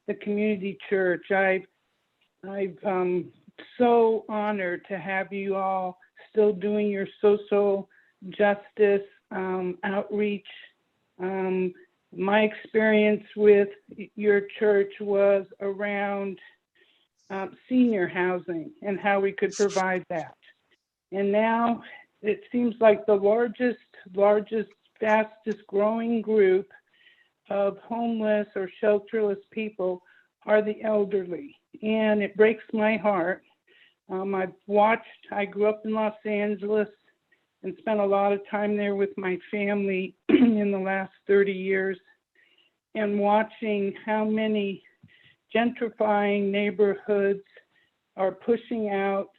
E: the community church. I'm so honored to have you all still doing your social justice outreach. My experience with your church was around senior housing and how we could provide that. And now it seems like the largest, fastest growing group of homeless or shelterless people are the elderly. And it breaks my heart. I grew up in Los Angeles and spent a lot of time there with my family in the last 30 years, and watching how many gentrifying neighborhoods are pushing out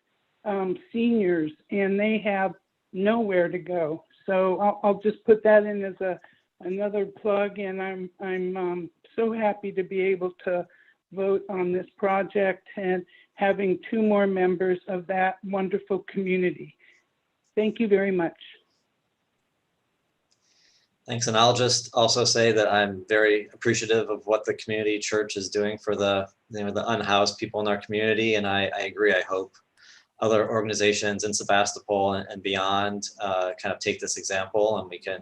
E: seniors, and they have nowhere to go. So I'll just put that in as another plug, and I'm so happy to be able to vote on this project and having 2 more members of that wonderful community. Thank you very much.
B: Thanks, and I'll just also say that I'm very appreciative of what the community church is doing for the unhoused people in our community, and I agree. I hope other organizations in Sebastopol and beyond kind of take this example, and we can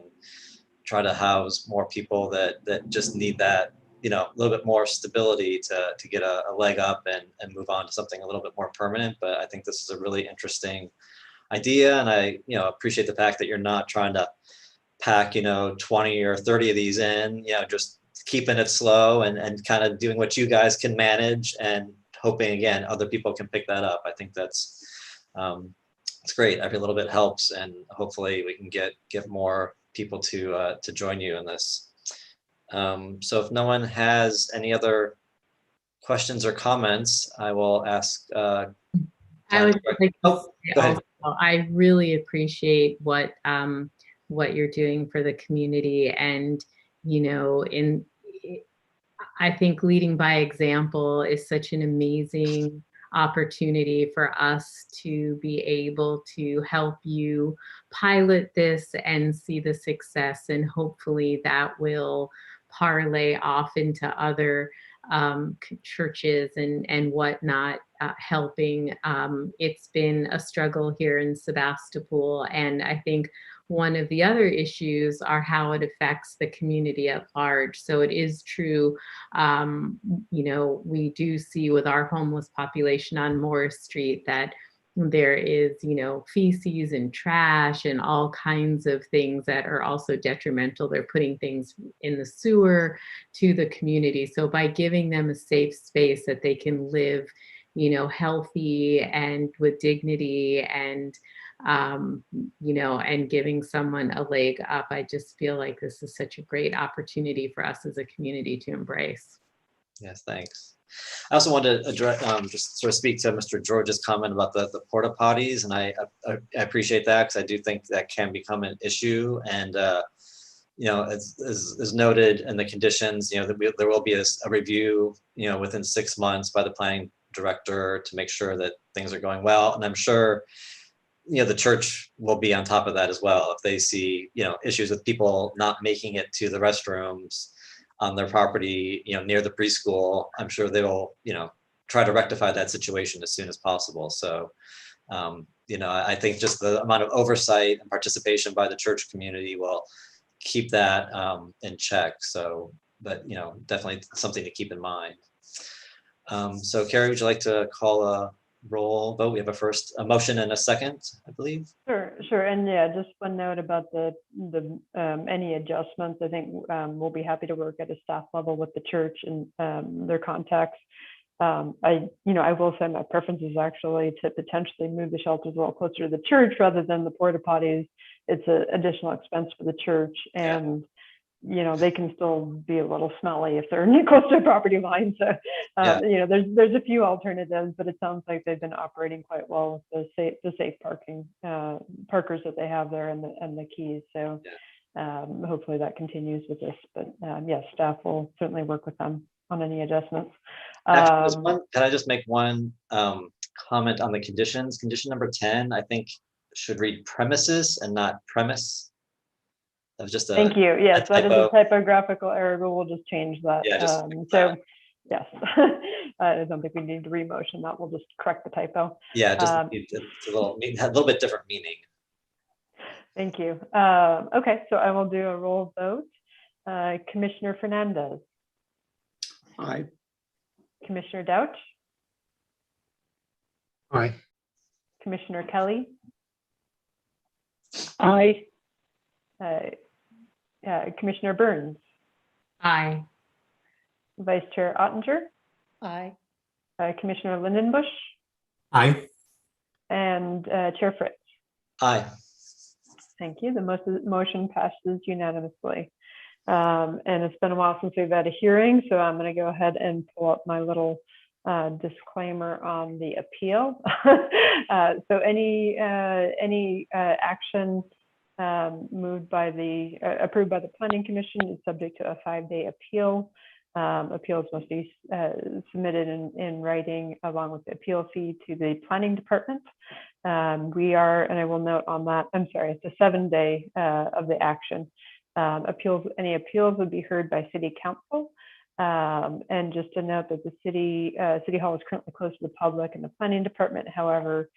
B: try to house more people that just need that, you know, a little bit more stability to get a leg up and move on to something a little bit more permanent. But I think this is a really interesting idea, and I, you know, appreciate the fact that you're not trying to pack, you know, 20 or 30 of these in, you know, just keeping it slow and kind of doing what you guys can manage and hoping, again, other people can pick that up. I think that's it's great. Every little bit helps, and hopefully we can get more people to join you in this. So if no one has any other questions or comments, I will ask.
H: I would like to say
B: go ahead.
H: also, I really appreciate what you're doing for the community, and you know, I think leading by example is such an amazing opportunity for us to be able to help you pilot this and see the success, and hopefully that will parlay off into other churches and whatnot, helping. It's been a struggle here in Sebastopol, and I think one of the other issues are how it affects the community at large. So it is true, you know, we do see with our homeless population on Morris Street that there is, you know, feces and trash and all kinds of things that are also detrimental. They're putting things in the sewer to the community. So by giving them a safe space that they can live, you know, healthy and with dignity, and you know, and giving someone a leg up, I just feel like this is such a great opportunity for us as a community to embrace.
B: Yes, thanks. I also wanted to address, just sort of speak to Mr. George's comment about the porta potties, and I appreciate that, because I do think that can become an issue. And you know, as noted in the conditions, you know, there will be a review, you know, within 6 months by the planning director to make sure that things are going well. And I'm sure, you know, the church will be on top of that as well. If they see, you know, issues with people not making it to the restrooms on their property, you know, near the preschool, I'm sure they will, you know, try to rectify that situation as soon as possible. So, you know, I think just the amount of oversight and participation by the church community will keep that in check. So, but, you know, definitely something to keep in mind. So Carrie, would you like to call a roll vote? We have a motion and a second, I believe.
A: Sure. And yeah, just one note about the any adjustments. I think we'll be happy to work at a staff level with the church and their contacts. I will say my preference is actually to potentially move the shelters a little closer to the church rather than the porta potties. It's an additional expense for the church, and you know, they can still be a little smelly if they're close to a property line. So, you know, there's a few alternatives, but it sounds like they've been operating quite well with the safe parking parkers that they have there and the keys. So hopefully that continues with this. But yes, staff will certainly work with them on any adjustments.
B: Actually, can I just make one comment on the conditions? Condition number 10, I think, should read premises and not premise. That was just a
A: Thank you. Yes, that is
B: typo.
A: a typographical error, but we'll just change that.
B: Yeah, just
A: so yes, I don't think we need to re-motion that. We'll just correct the typo.
B: Yeah, just it's a little bit different meaning.
A: Thank you. Okay, so I will do a roll vote. Commissioner Fernandez.
D: Aye.
A: Commissioner Dauch.
D: Aye.
A: Commissioner Kelly.
E: Aye.
A: Commissioner Burns.
H: Aye.
A: Vice Chair Ottinger.
C: Aye.
A: Commissioner Lindenbush.
I: Aye.
A: And Chair Fritz.
B: Aye.
A: Thank you. The motion passes unanimously. And it's been a while since we've had a hearing, so I'm going to go ahead and pull up my little disclaimer on the appeal. So any action approved by the Planning Commission is subject to a 5-day appeal. Appeals must be submitted in writing along with the appeal fee to the Planning Department. And I will note on that, I'm sorry, it's a 7-day of the action. Any appeals would be heard by City Council. And just to note that the City Hall is currently closed to the public and the Planning Department, however,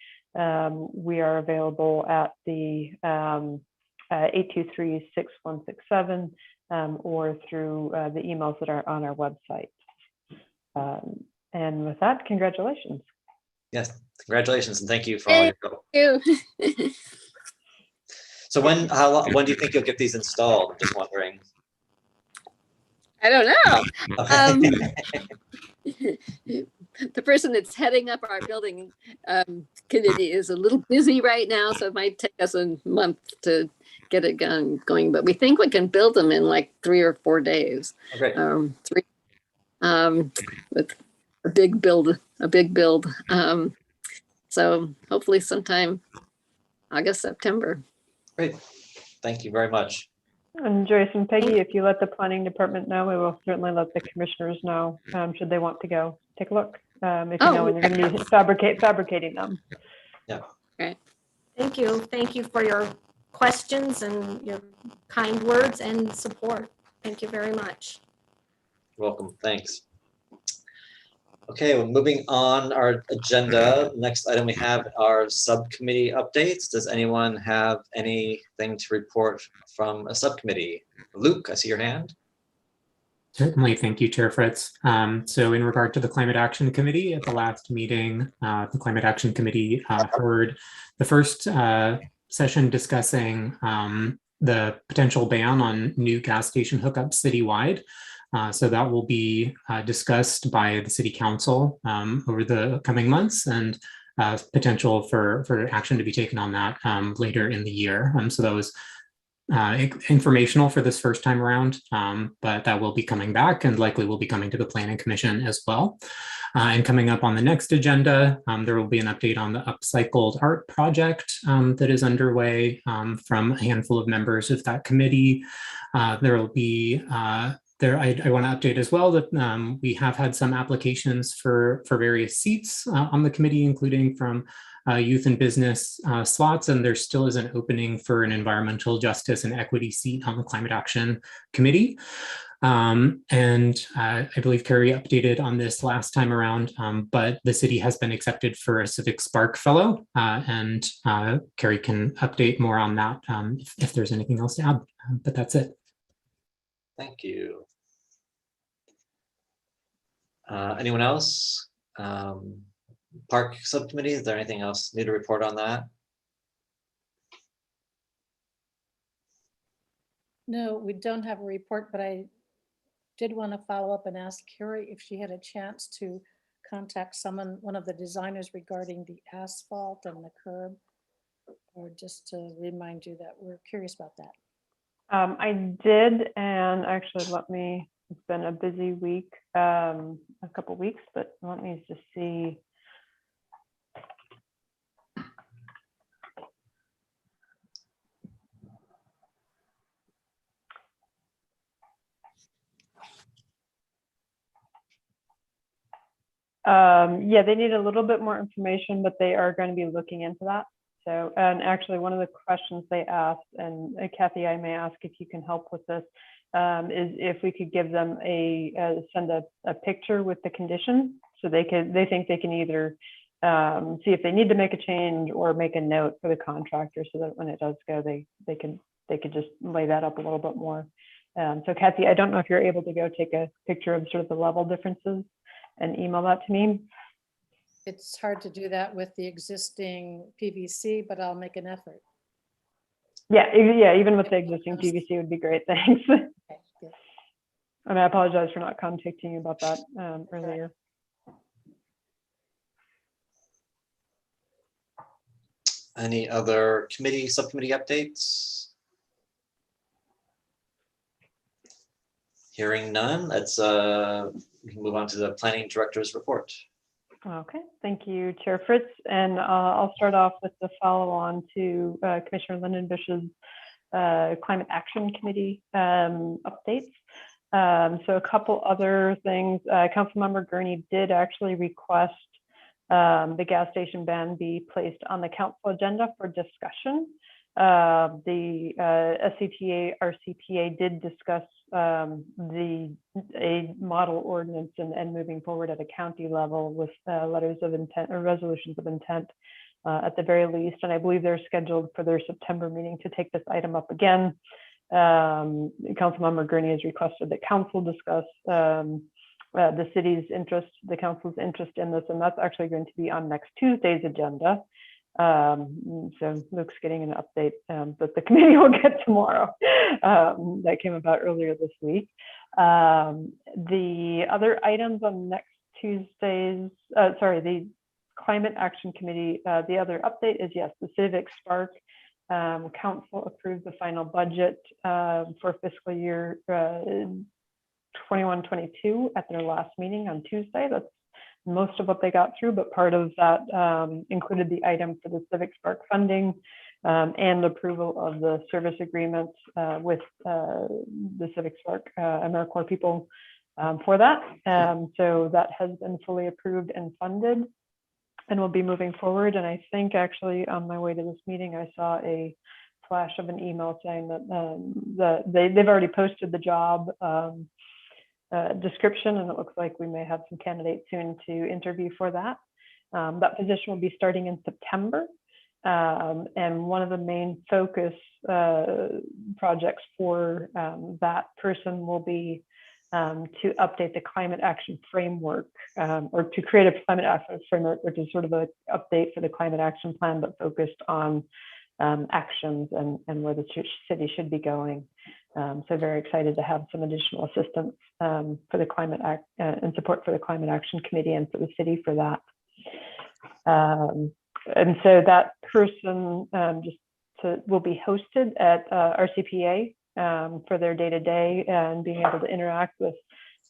A: we are available at the 823-6167 or through the emails that are on our website. And with that, congratulations.
B: Yes, congratulations and thank you for all your help.
K: Thank you.
B: So when do you think you'll get these installed? I'm just wondering.
K: I don't know.
B: Okay.
K: The person that's heading up our building committee is a little busy right now, so it might take us a month to get it going. But we think we can build them in like 3 or 4 days.
B: Okay.
K: With a big build. So hopefully sometime August, September.
B: Great. Thank you very much.
A: And Joyce and Peggy, if you let the planning department know, we will certainly let the commissioners know should they want to go take a look. If you know when you're going to be fabricating them.
B: Yeah.
K: Right.
J: Thank you. Thank you for your questions and your kind words and support. Thank you very much.
B: You're welcome. Thanks. Okay, well, moving on our agenda. Next item we have are subcommittee updates. Does anyone have anything to report from a subcommittee? Luke, I see your hand.
I: Certainly, thank you, Chair Fritz. So in regard to the Climate Action Committee, at the last meeting, the Climate Action Committee heard the first session discussing the potential ban on new gas station hookups citywide. So that will be discussed by the City Council over the coming months, and potential for action to be taken on that later in the year. So that was informational for this first time around, but that will be coming back and likely will be coming to the Planning Commission as well. And coming up on the next agenda, there will be an update on the upcycled art project that is underway from a handful of members of that committee. There will be I want to update as well that we have had some applications for various seats on the committee, including from youth and business slots, and there still is an opening for an environmental justice and equity seat on the Climate Action Committee. And I believe Carrie updated on this last time around, but the city has been accepted for a Civic Spark Fellow, and Carrie can update more on that if there's anything else to add, but that's it.
B: Thank you. Anyone else? Park subcommittee, is there anything else need to report on that?
C: No, we don't have a report, but I did want to follow up and ask Carrie if she had a chance to contact one of the designers regarding the asphalt and the curb, or just to remind you that we're curious about that.
A: I did, and actually it's been a busy week, a couple weeks, but let me just see. Yeah, they need a little bit more information, but they are going to be looking into that. So, and actually one of the questions they asked, and Kathy, I may ask if you can help with this, is if we could give them send a picture with the condition, so they think they can either see if they need to make a change or make a note for the contractor, so that when it does go, they could just lay that up a little bit more. So Kathy, I don't know if you're able to go take a picture of sort of the level differences and email that to me.
C: It's hard to do that with the existing PVC, but I'll make an effort.
A: Yeah, even with the existing PVC would be great, thanks.
C: Okay, good.
A: And I apologize for not contacting you about that earlier.
B: Any other subcommittee updates? Hearing none, let's we can move on to the planning director's report.
A: Okay, thank you, Chair Fritz. And I'll start off with the follow-on to Commissioner Lindenbusch's Climate Action Committee updates. So a couple other things. Councilmember Gurney did actually request the gas station ban be placed on the council agenda for discussion. The SCTA, RCPA did discuss a model ordinance and moving forward at a county level with letters of intent or resolutions of intent at the very least. And I believe they're scheduled for their September meeting to take this item up again. Councilmember Gurney has requested that council discuss the city's interest, the council's interest in this, and that's actually going to be on next Tuesday's agenda. So Luke's getting an update that the committee will get tomorrow. That came about earlier this week. The other items on next Tuesday's, the Climate Action Committee, the other update is, yes, the Civic Spark Council approved the final budget for fiscal year 21-22 at their last meeting on Tuesday. That's most of what they got through, but part of that included the item for the Civic Spark funding and approval of the service agreements with the Civic Spark AmeriCorps people for that. So that has been fully approved and funded and will be moving forward. And I think actually on my way to this meeting, I saw a flash of an email saying that they've already posted the job description, and it looks like we may have some candidates soon to interview for that. That position will be starting in September. And one of the main focus projects for that person will be to update the climate action framework, or to create a climate action framework, which is sort of an update for the climate action plan, but focused on actions and where the city should be going. So very excited to have some additional assistance for the climate and support for the Climate Action Committee and for the city for that. And so that person will be hosted at RCPA for their day-to-day and being able to interact with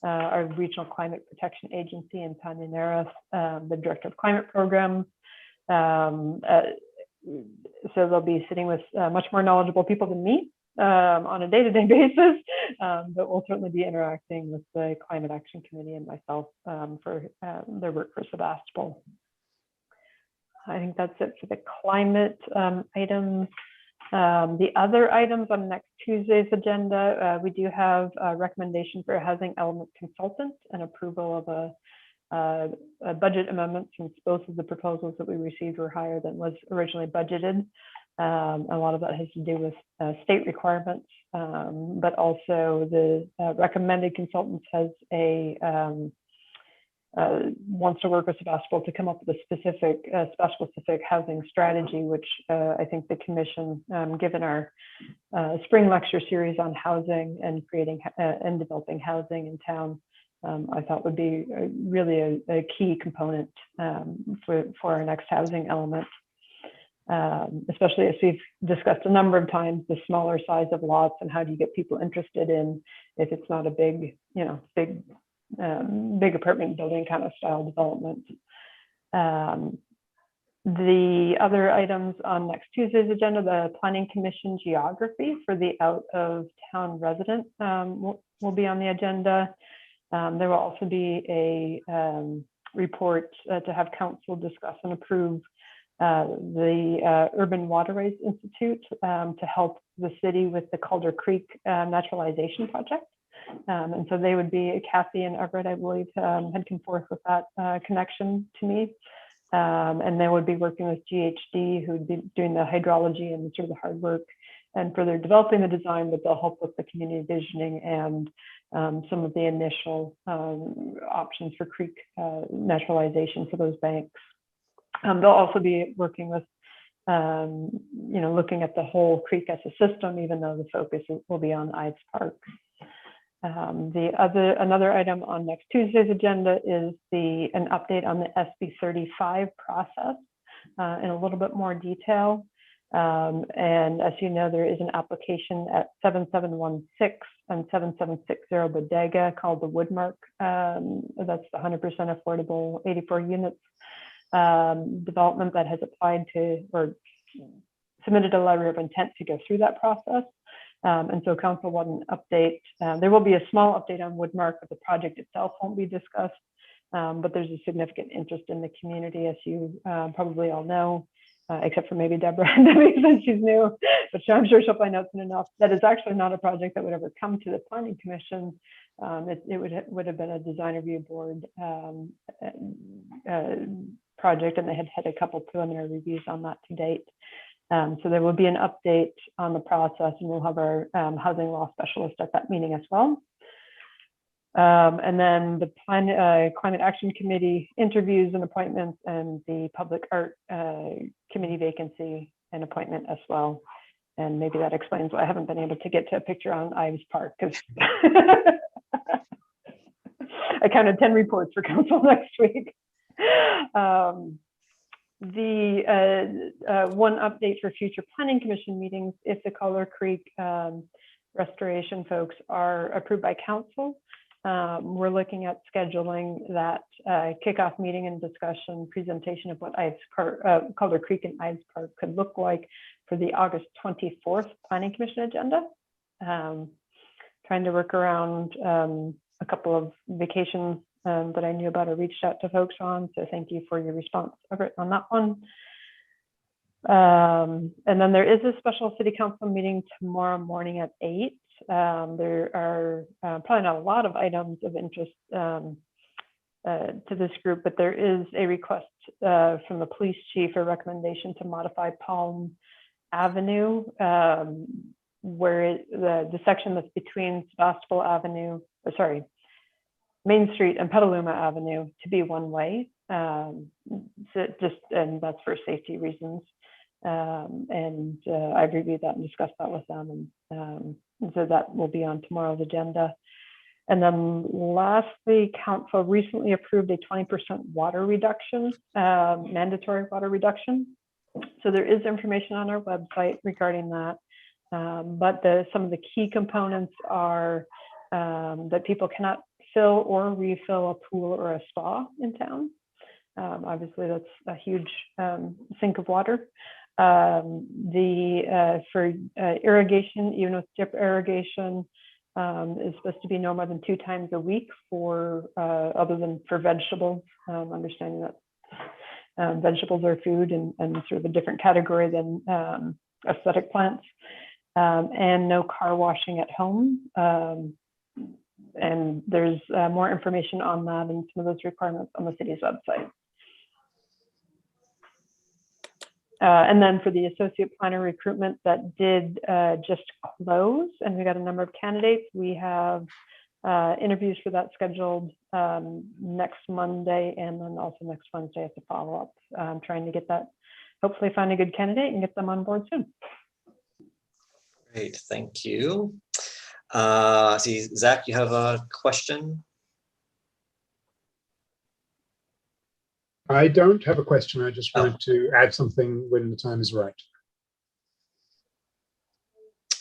A: our Regional Climate Protection Agency and Tanya Naras, the Director of Climate Program. So they'll be sitting with much more knowledgeable people than me on a day-to-day basis, but we'll certainly be interacting with the Climate Action Committee and myself for their work for Sebastopol. I think that's it for the climate items. The other items on next Tuesday's agenda, we do have a recommendation for a housing element consultant and approval of a budget amendment, since both of the proposals that we received were higher than was originally budgeted. A lot of that has to do with state requirements, but also the recommended consultant has wants to work with Sebastopol to come up with a specific specific housing strategy, which I think the commission, given our spring lecture series on housing and creating and developing housing in town, I thought would be really a key component for our next housing element. Especially as we've discussed a number of times, the smaller size of lots and how do you get people interested in, if it's not a big, big apartment building kind of style development. The other items on next Tuesday's agenda, the Planning Commission geography for the out of town resident will be on the agenda. There will also be a report to have council discuss and approve the Urban Waterways Institute to help the city with the Calder Creek naturalization project. And so they would be, Kathy and Everett, I believe, had come forth with that connection to me. And they would be working with GHD, who would be doing the hydrology and sort of the hard work and further developing the design, but they'll help with the community visioning and some of the initial options for creek naturalization for those banks. They'll also be working with, looking at the whole creek as a system, even though the focus will be on Ives Park. Another item on next Tuesday's agenda is an update on the SB 35 process in a little bit more detail. And as you know, there is an application at 7716 and 7760 Bodega called the Woodmark. That's the 100% affordable 84 units development that has applied to or submitted a letter of intent to go through that process. And so council wanted an update. There will be a small update on Woodmark, but the project itself won't be discussed. But there's a significant interest in the community, as you probably all know, except for maybe Deborah, since she's new, but I'm sure she'll find out soon enough. That is actually not a project that would ever come to the Planning Commission. It would have been a design review board project, and they had had a couple preliminary reviews on that to date. So there will be an update on the process, and we'll have our housing law specialist at that meeting as well. And then the Climate Action Committee interviews and appointments, and the Public Art Committee vacancy and appointment as well. And maybe that explains why I haven't been able to get to a picture on Ives Park, because I counted 10 reports for council next week. One update for future planning commission meetings: if the Color Creek restoration folks are approved by council, we're looking at scheduling that kickoff meeting and discussion presentation of what Color Creek and Ives Park could look like for the August 24th Planning Commission agenda. Trying to work around a couple of vacations that I knew about or reached out to folks on. So thank you for your response on that one. And then there is a special city council meeting tomorrow morning at 8. There are probably not a lot of items of interest to this group, but there is a request from the police chief, a recommendation to modify Palm Avenue, where the section that's between Sebastopol Avenue, Main Street and Petaluma Avenue, to be one way. And that's for safety reasons. And I've reviewed that and discussed that with them, and so that will be on tomorrow's agenda. And then lastly, council recently approved a 20% water reduction, mandatory water reduction. So there is information on our website regarding that, but some of the key components are that people cannot fill or refill a pool or a spa in town. Obviously, that's a huge sink of water. For irrigation, even with drip irrigation, is supposed to be no more than 2 times a week for other than for vegetables, understanding that vegetables are food and sort of a different category than aesthetic plants, and no car washing at home. And there's more information on that and some of those requirements on the city's website. And then for the associate planner recruitment that did just close, and we got a number of candidates. We have interviews for that scheduled next Monday, and then also next Wednesday as a follow-up. I'm trying to get that, hopefully find a good candidate and get them on board soon.
B: Great, thank you. See, Zach, you have a question?
D: I don't have a question. I just wanted to add something when the time is right.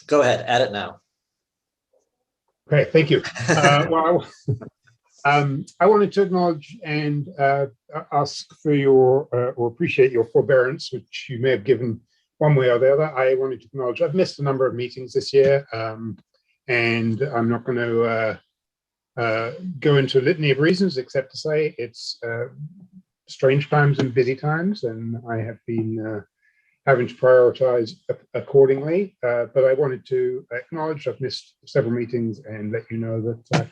B: Go ahead, add it now.
D: Okay, thank you. Well, I wanted to acknowledge and ask for your, or appreciate your forbearance, which you may have given one way or the other. I wanted to acknowledge I've missed a number of meetings this year, and I'm not going to go into a litany of reasons, except to say it's strange times and busy times, and I have been having to prioritize accordingly. But I wanted to acknowledge I've missed several meetings and let you know that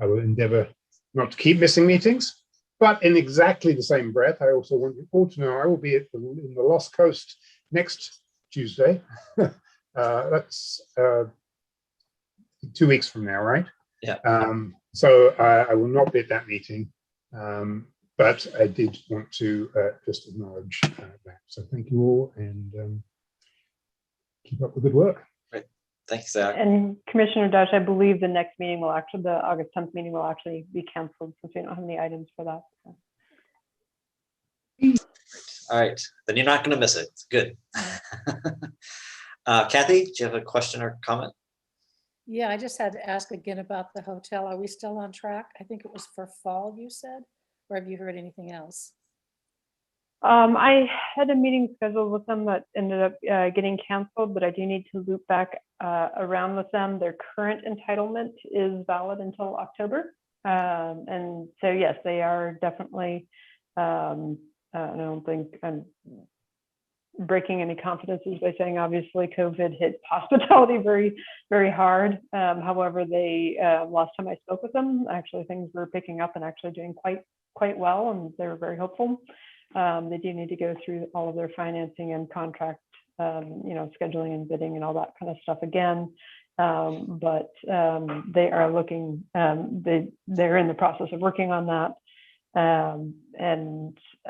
D: I will endeavor not to keep missing meetings. But in exactly the same breath, I also want you all to know I will be in the Lost Coast next Tuesday. That's 2 weeks from now, right?
B: Yeah.
D: So I will not be at that meeting. But I did want to just acknowledge that. So thank you all, and keep up the good work.
B: Great. Thanks, Zach.
A: And Commissioner Dash, I believe the next meeting will actually, the August 10th meeting will actually be canceled since we don't have any items for that.
B: All right, then you're not going to miss it. Good. Kathy, do you have a question or comment?
C: Yeah, I just had to ask again about the hotel. Are we still on track? I think it was for fall, you said, or have you heard anything else?
A: I had a meeting scheduled with them that ended up getting canceled, but I do need to loop back around with them. Their current entitlement is valid until October. And so, yes, they are definitely, I don't think I'm breaking any confidences by saying obviously COVID hit hospitality very, very hard. However, they last time I spoke with them, actually things were picking up and actually doing quite well, and they were very hopeful. They do need to go through all of their financing and contract, scheduling and bidding and all that kind of stuff again. But they are looking, they're in the process of working on that.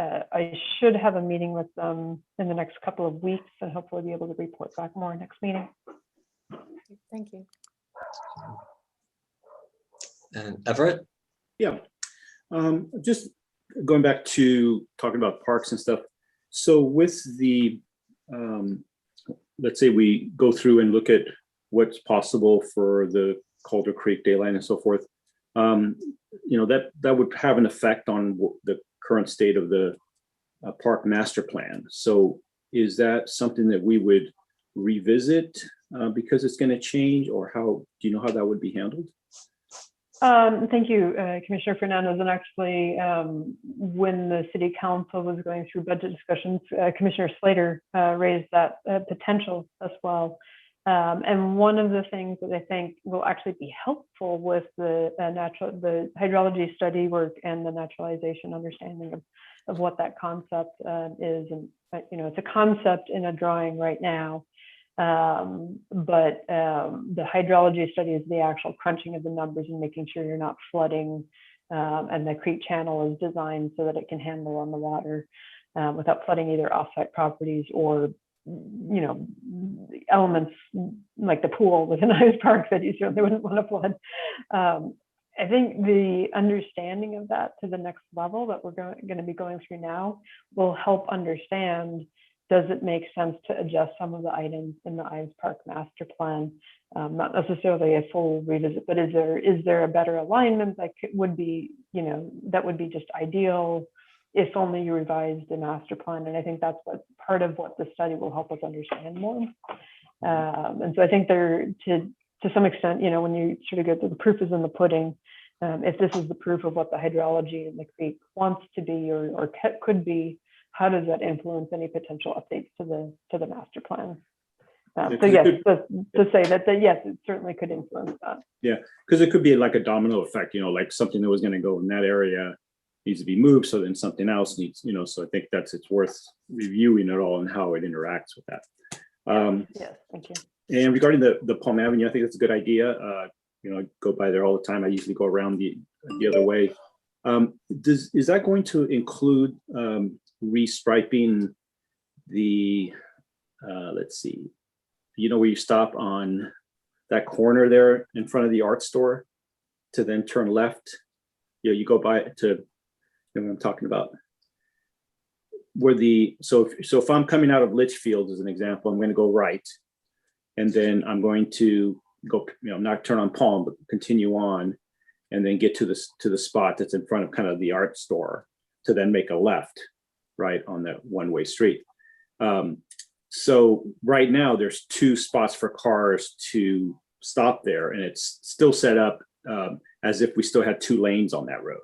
A: I should have a meeting with them in the next couple of weeks and hopefully be able to report back more next meeting.
C: Thank you.
B: And Everett?
G: Yeah. Just going back to talking about parks and stuff. So with the, let's say we go through and look at what's possible for the Calder Creek Dayline and so forth, that would have an effect on the current state of the park master plan. So is that something that we would revisit because it's going to change, or how do you know how that would be handled?
A: Thank you, Commissioner Fernandez. And actually, when the City Council was going through budget discussions, Commissioner Slater raised that potential as well. And one of the things that I think will actually be helpful with the hydrology study work and the naturalization understanding of what that concept is. And it's a concept in a drawing right now. But the hydrology study is the actual crunching of the numbers and making sure you're not flooding, and the creek channel is designed so that it can handle on the water without flooding either offsite properties or elements like the pool within Ives Park that you certainly wouldn't want to flood. I think the understanding of that to the next level that we're going to be going through now will help understand, does it make sense to adjust some of the items in the Ives Park master plan? Not necessarily a full revisit, but is there a better alignment that would be, that would be just ideal if only you revised the master plan? And I think that's what part of what the study will help us understand more. And so I think there, to some extent, when you sort of get to the proof is in the pudding, if this is the proof of what the hydrology in the creek wants to be or could be, how does that influence any potential updates to the master plan? So yes, to say that yes, it certainly could influence that.
G: Yeah, because it could be like a domino effect, like something that was going to go in that area needs to be moved, so then something else needs, so I think it's worth reviewing it all and how it interacts with that.
A: Yes, thank you.
G: And regarding the Palm Avenue, I think that's a good idea. I go by there all the time. I usually go around the other way. Is that going to include restriping the let's see, where you stop on that corner there in front of the art store to then turn left? You go by to, what I'm talking about, where so if I'm coming out of Litchfield as an example, I'm going to go right, and then I'm going to go, not turn on Palm, but continue on, and then get to the spot that's in front of kind of the art store to then make a left, right, on that one-way street. So right now there's 2 spots for cars to stop there, and it's still set up as if we still had 2 lanes on that road.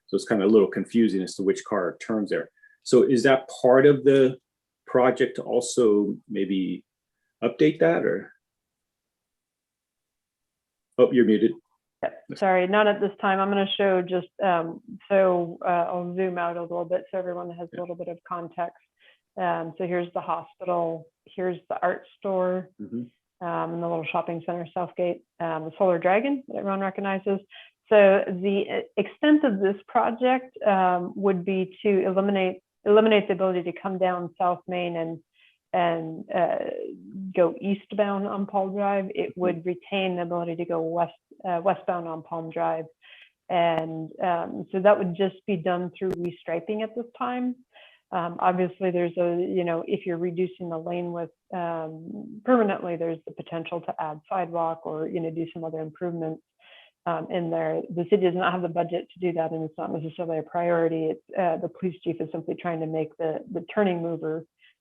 G: So it's kind of a little confusing as to which car turns there. So is that part of the project to also maybe update that, or? Oh, you're muted.
A: Sorry, not at this time. I'm going to show just, I'll zoom out a little bit so everyone has a little bit of context. So here's the hospital, here's the art store, and the little shopping center, Southgate, the Solar Dragon that everyone recognizes. So the extent of this project would be to eliminate the ability to come down South Main and go eastbound on Palm Drive. It would retain the ability to go westbound on Palm Drive. And so that would just be done through restriping at this time. Obviously, there's if you're reducing the lane width permanently, there's the potential to add sidewalk or, do some other improvements in there. The city does not have the budget to do that, and it's not necessarily a priority. The police chief is simply trying to make the turning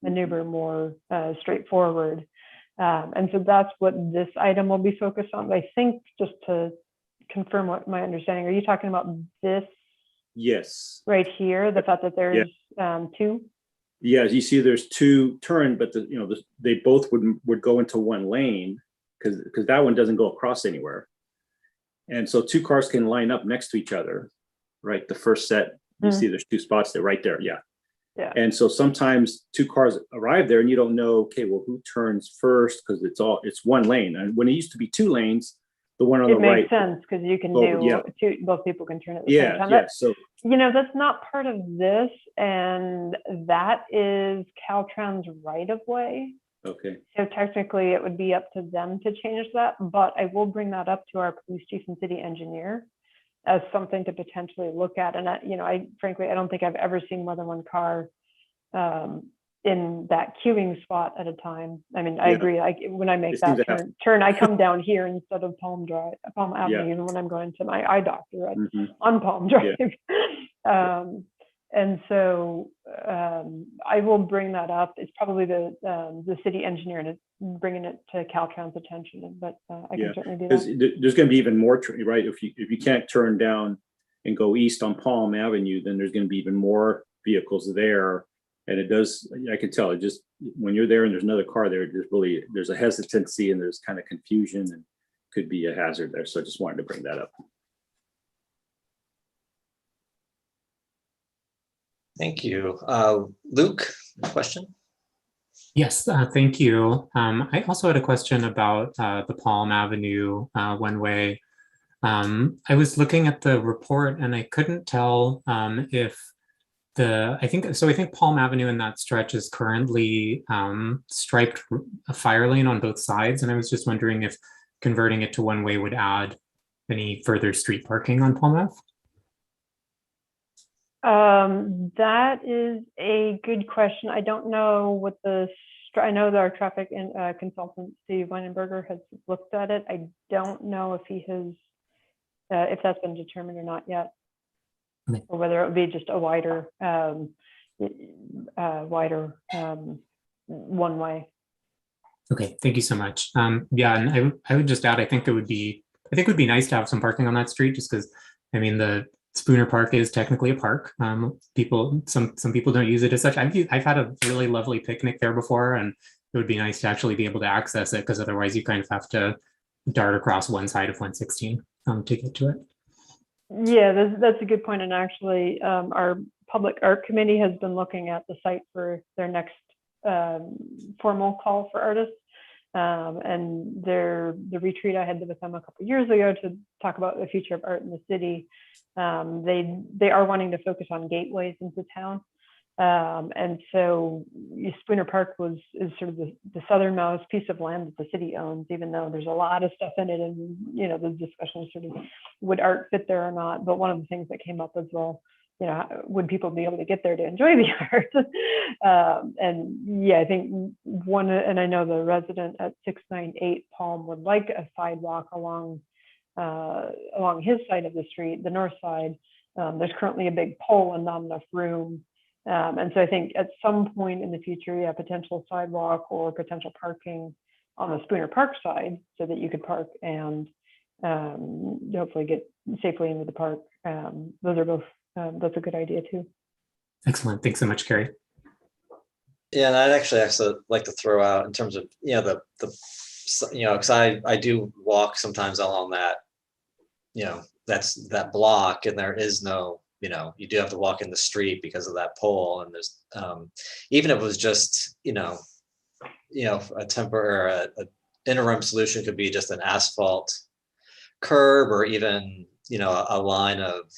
A: maneuver more straightforward. And so that's what this item will be focused on. But I think, just to confirm what my understanding, are you talking about this?
G: Yes.
A: Right here, the fact that there's 2?
G: Yeah, you see there's 2 turn, but they both would go into one lane because that one doesn't go across anywhere. And so 2 cars can line up next to each other, right? The first set, you see there's 2 spots there, right there, yeah.
A: Yeah.
G: And so sometimes two cars arrive there and you don't know, okay, well, who turns first? Because it's one lane. And when it used to be two lanes, the one on the
A: It
G: right.
A: makes sense because you can
G: Oh,
A: do
G: yeah.
A: both people can turn at the same
G: Yeah,
A: time.
G: yeah. So
A: That's not part of this, and that is Caltrans right of way.
G: okay.
A: So technically, it would be up to them to change that, but I will bring that up to our police chief and city engineer as something to potentially look at. And I frankly, I don't think I've ever seen more than one car in that queuing spot at a time. I mean, I
G: Yeah.
A: agree. When I make
G: It seems
A: that
G: to have-
A: turn, I come down here instead of Palm Avenue, even when I'm going to my eye doctor
G: Mhm.
A: on Palm Drive. And so I will bring that up. It's probably the city engineer and bringing it to Caltrans' attention, but I
G: Yeah,
A: can certainly do
G: because
A: that.
G: there's going to be even more, right? If you can't turn down and go east on Palm Avenue, then there's going to be even more vehicles there. And it does, I can tell it just when you're there and there's another car there, there's a hesitancy and there's kind of confusion and could be a hazard there. So I just wanted to bring that up.
B: Thank you. Luke, question?
I: Yes, thank you. I also had a question about the Palm Avenue one-way. I was looking at the report and I couldn't tell if I think Palm Avenue in that stretch is currently striped a fire lane on both sides. And I was just wondering if converting it to one-way would add any further street parking on Palm Ave.
A: That is a good question. I don't know what I know that our traffic consultant, Steve Weinenberger, has looked at it. I don't know if he has, if that's been determined or not yet,
I: Okay.
A: or whether it would be just a wider one way.
I: Okay, thank you so much. Yeah, and I would just add, I think it would be nice to have some parking on that street, just because, I mean, the Spooner Park is technically a park. Some people don't use it as such. I've had a really lovely picnic there before, and it would be nice to actually be able to access it, because otherwise you kind of have to dart across one side of 116 to get to it.
A: Yeah, that's a good point. And actually, our public art committee has been looking at the site for their next formal call for artists. And the retreat I had with them a couple of years ago to talk about the future of art in the city. They are wanting to focus on gateways into town. And so Spooner Park is sort of the southernmost piece of land that the city owns, even though there's a lot of stuff in it. And, the discussion is sort of, would art fit there or not? But one of the things that came up as well, would people be able to get there to enjoy the art? And yeah, I think and I know the resident at 698 Palm would like a sidewalk along his side of the street, the north side. There's currently a big pole and not enough room. And so I think at some point in the future, yeah, potential sidewalk or potential parking on the Spooner Park side so that you could park and hopefully get safely into the park. Those are both, that's a good idea too.
I: Excellent. Thanks so much, Carrie.
B: Yeah, and I'd actually also like to throw out in terms of, because I do walk sometimes along that, that's that block, and there is no, you do have to walk in the street because of that pole. And there's, even if it was just, a temporary, a interim solution could be just an asphalt curb, or even, a line of,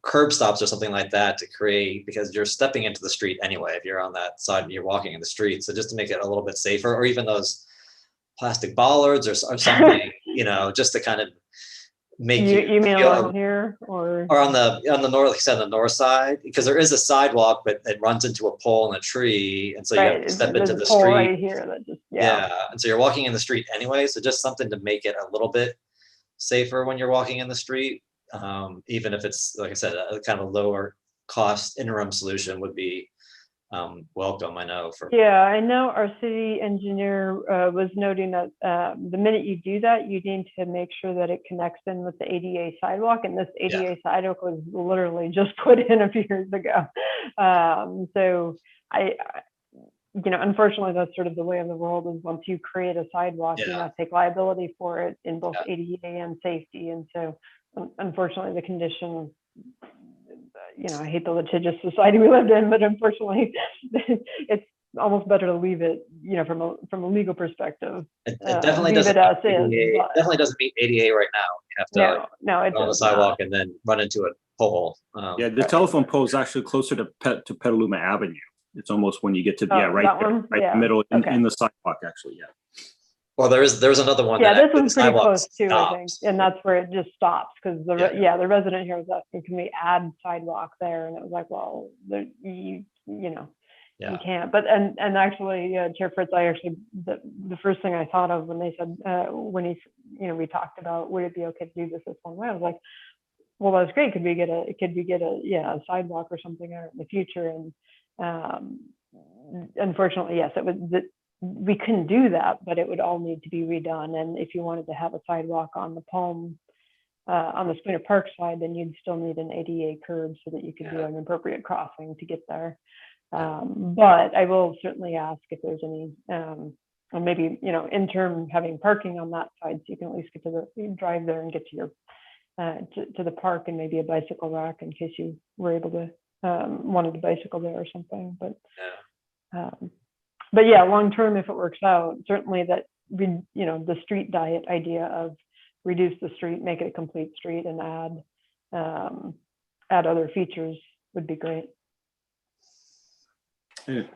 B: curb stops or something like that to create, because you're stepping into the street anyway, if you're on that side, you're walking in the street. So just to make it a little bit safer, or even those plastic bollards or something, just to kind of make
A: you mean
B: feel,
A: along here or
B: on the north, like I said, on the north side, because there is a sidewalk, but it runs into a pole and a tree, and so you have to step into the
A: pole
B: street.
A: right here that just
B: And so you're walking in the street anyway, so just something to make it a little bit safer when you're walking in the street, even if it's, like I said, a kind of lower cost interim solution would be welcome. I know I know our city engineer was noting that the minute you do that, you need to make sure that it connects in with the ADA sidewalk, and this ADA sidewalk was literally just put in a few years ago. So I unfortunately, that's sort of the way of the world, is once you create a sidewalk, you now take liability for it in both ADA and safety. And so unfortunately, the condition,
A: I hate the litigious society we lived in, but unfortunately, it's almost better to leave it, from a legal perspective.
B: It definitely
A: leave
B: doesn't.
A: it as
B: meet
A: is,
B: ADA,
A: but-
B: definitely doesn't meet ADA right now. You have to
A: No, it
B: go on the
A: does not.
B: sidewalk and then run into a pole.
G: Yeah, the telephone pole is actually closer to Petaluma Avenue. It's almost when you get to,
A: Oh,
G: right
A: that
G: there,
A: one?
G: right in
A: Yeah,
G: the middle,
A: okay.
G: in the sidewalk, actually, yeah.
B: Well, there's another one.
A: Yeah,
B: that
A: this
B: actually
A: one's
B: the
A: pretty
B: sidewalk
A: close too, I think,
B: stops.
A: and that's where it just stops, because the resident here was asking, can we add sidewalk there? And it was like, well, you can't. But and actually, Chair Fritz, the first thing I thought of when they said when we talked about would it be okay to do this one way, I was like, well, that's great. Could we get a sidewalk or something in the future? And unfortunately, yes, we couldn't do that, but it would all need to be redone. And if you wanted to have a sidewalk on the Palm, on the Spooner Park side, then you'd still need an ADA curb so that you could do an appropriate crossing to get there. But I will certainly ask if there's any, or maybe, interim having parking on that side, so you can at least get to drive there and get to your, to the park, and maybe a bicycle rack in case you were able to, wanted to bicycle there or something. But yeah, long term, if it works out, certainly that the street diet idea of reduce the street, make it a complete street, and add other features would be great.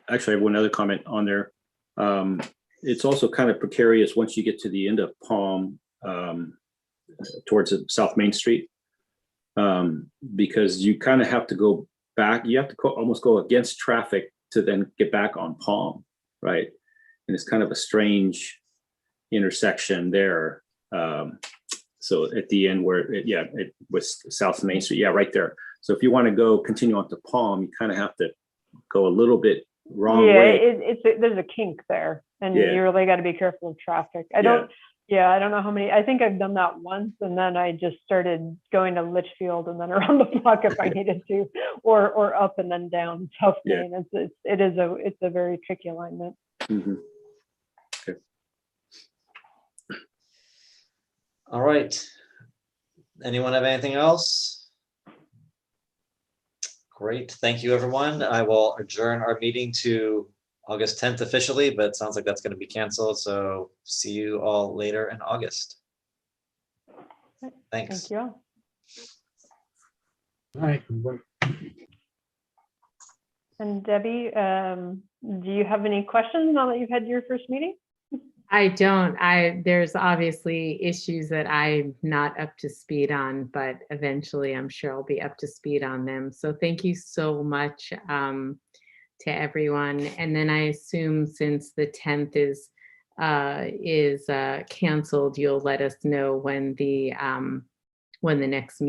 G: Actually, I have one other comment on there. It's also kind of precarious once you get to the end of Palm, towards South Main Street, because you kind of have to go back. You have to almost go against traffic to then get back on Palm, right? And it's kind of a strange intersection there. So at the end where it was South Main Street, right there. So if you want to continue on to Palm, you kind of have to go a little bit wrong way.
A: There's a kink there, and
G: Yeah.
A: you really got to be careful of traffic. I don't know how many. I think I've done that once, and then I just started going to Litchfield and then around the block if I needed to, or up and then down South Main. It's a very tricky alignment.
G: Mm-hmm. Okay.
B: All right. Anyone have anything else? Great. Thank you, everyone. I will adjourn our meeting to August 10th officially, but it sounds like that's going to be canceled. So see you all later in August. Thanks.
A: Thank you all.
D: All right.
A: And Debbie, do you have any questions now that you've had your first meeting?
H: I don't. There's obviously issues that I'm not up to speed on, but eventually I'm sure I'll be up to speed on them. So thank you so much to everyone. And then I assume since the 10th is canceled, you'll let us know when the next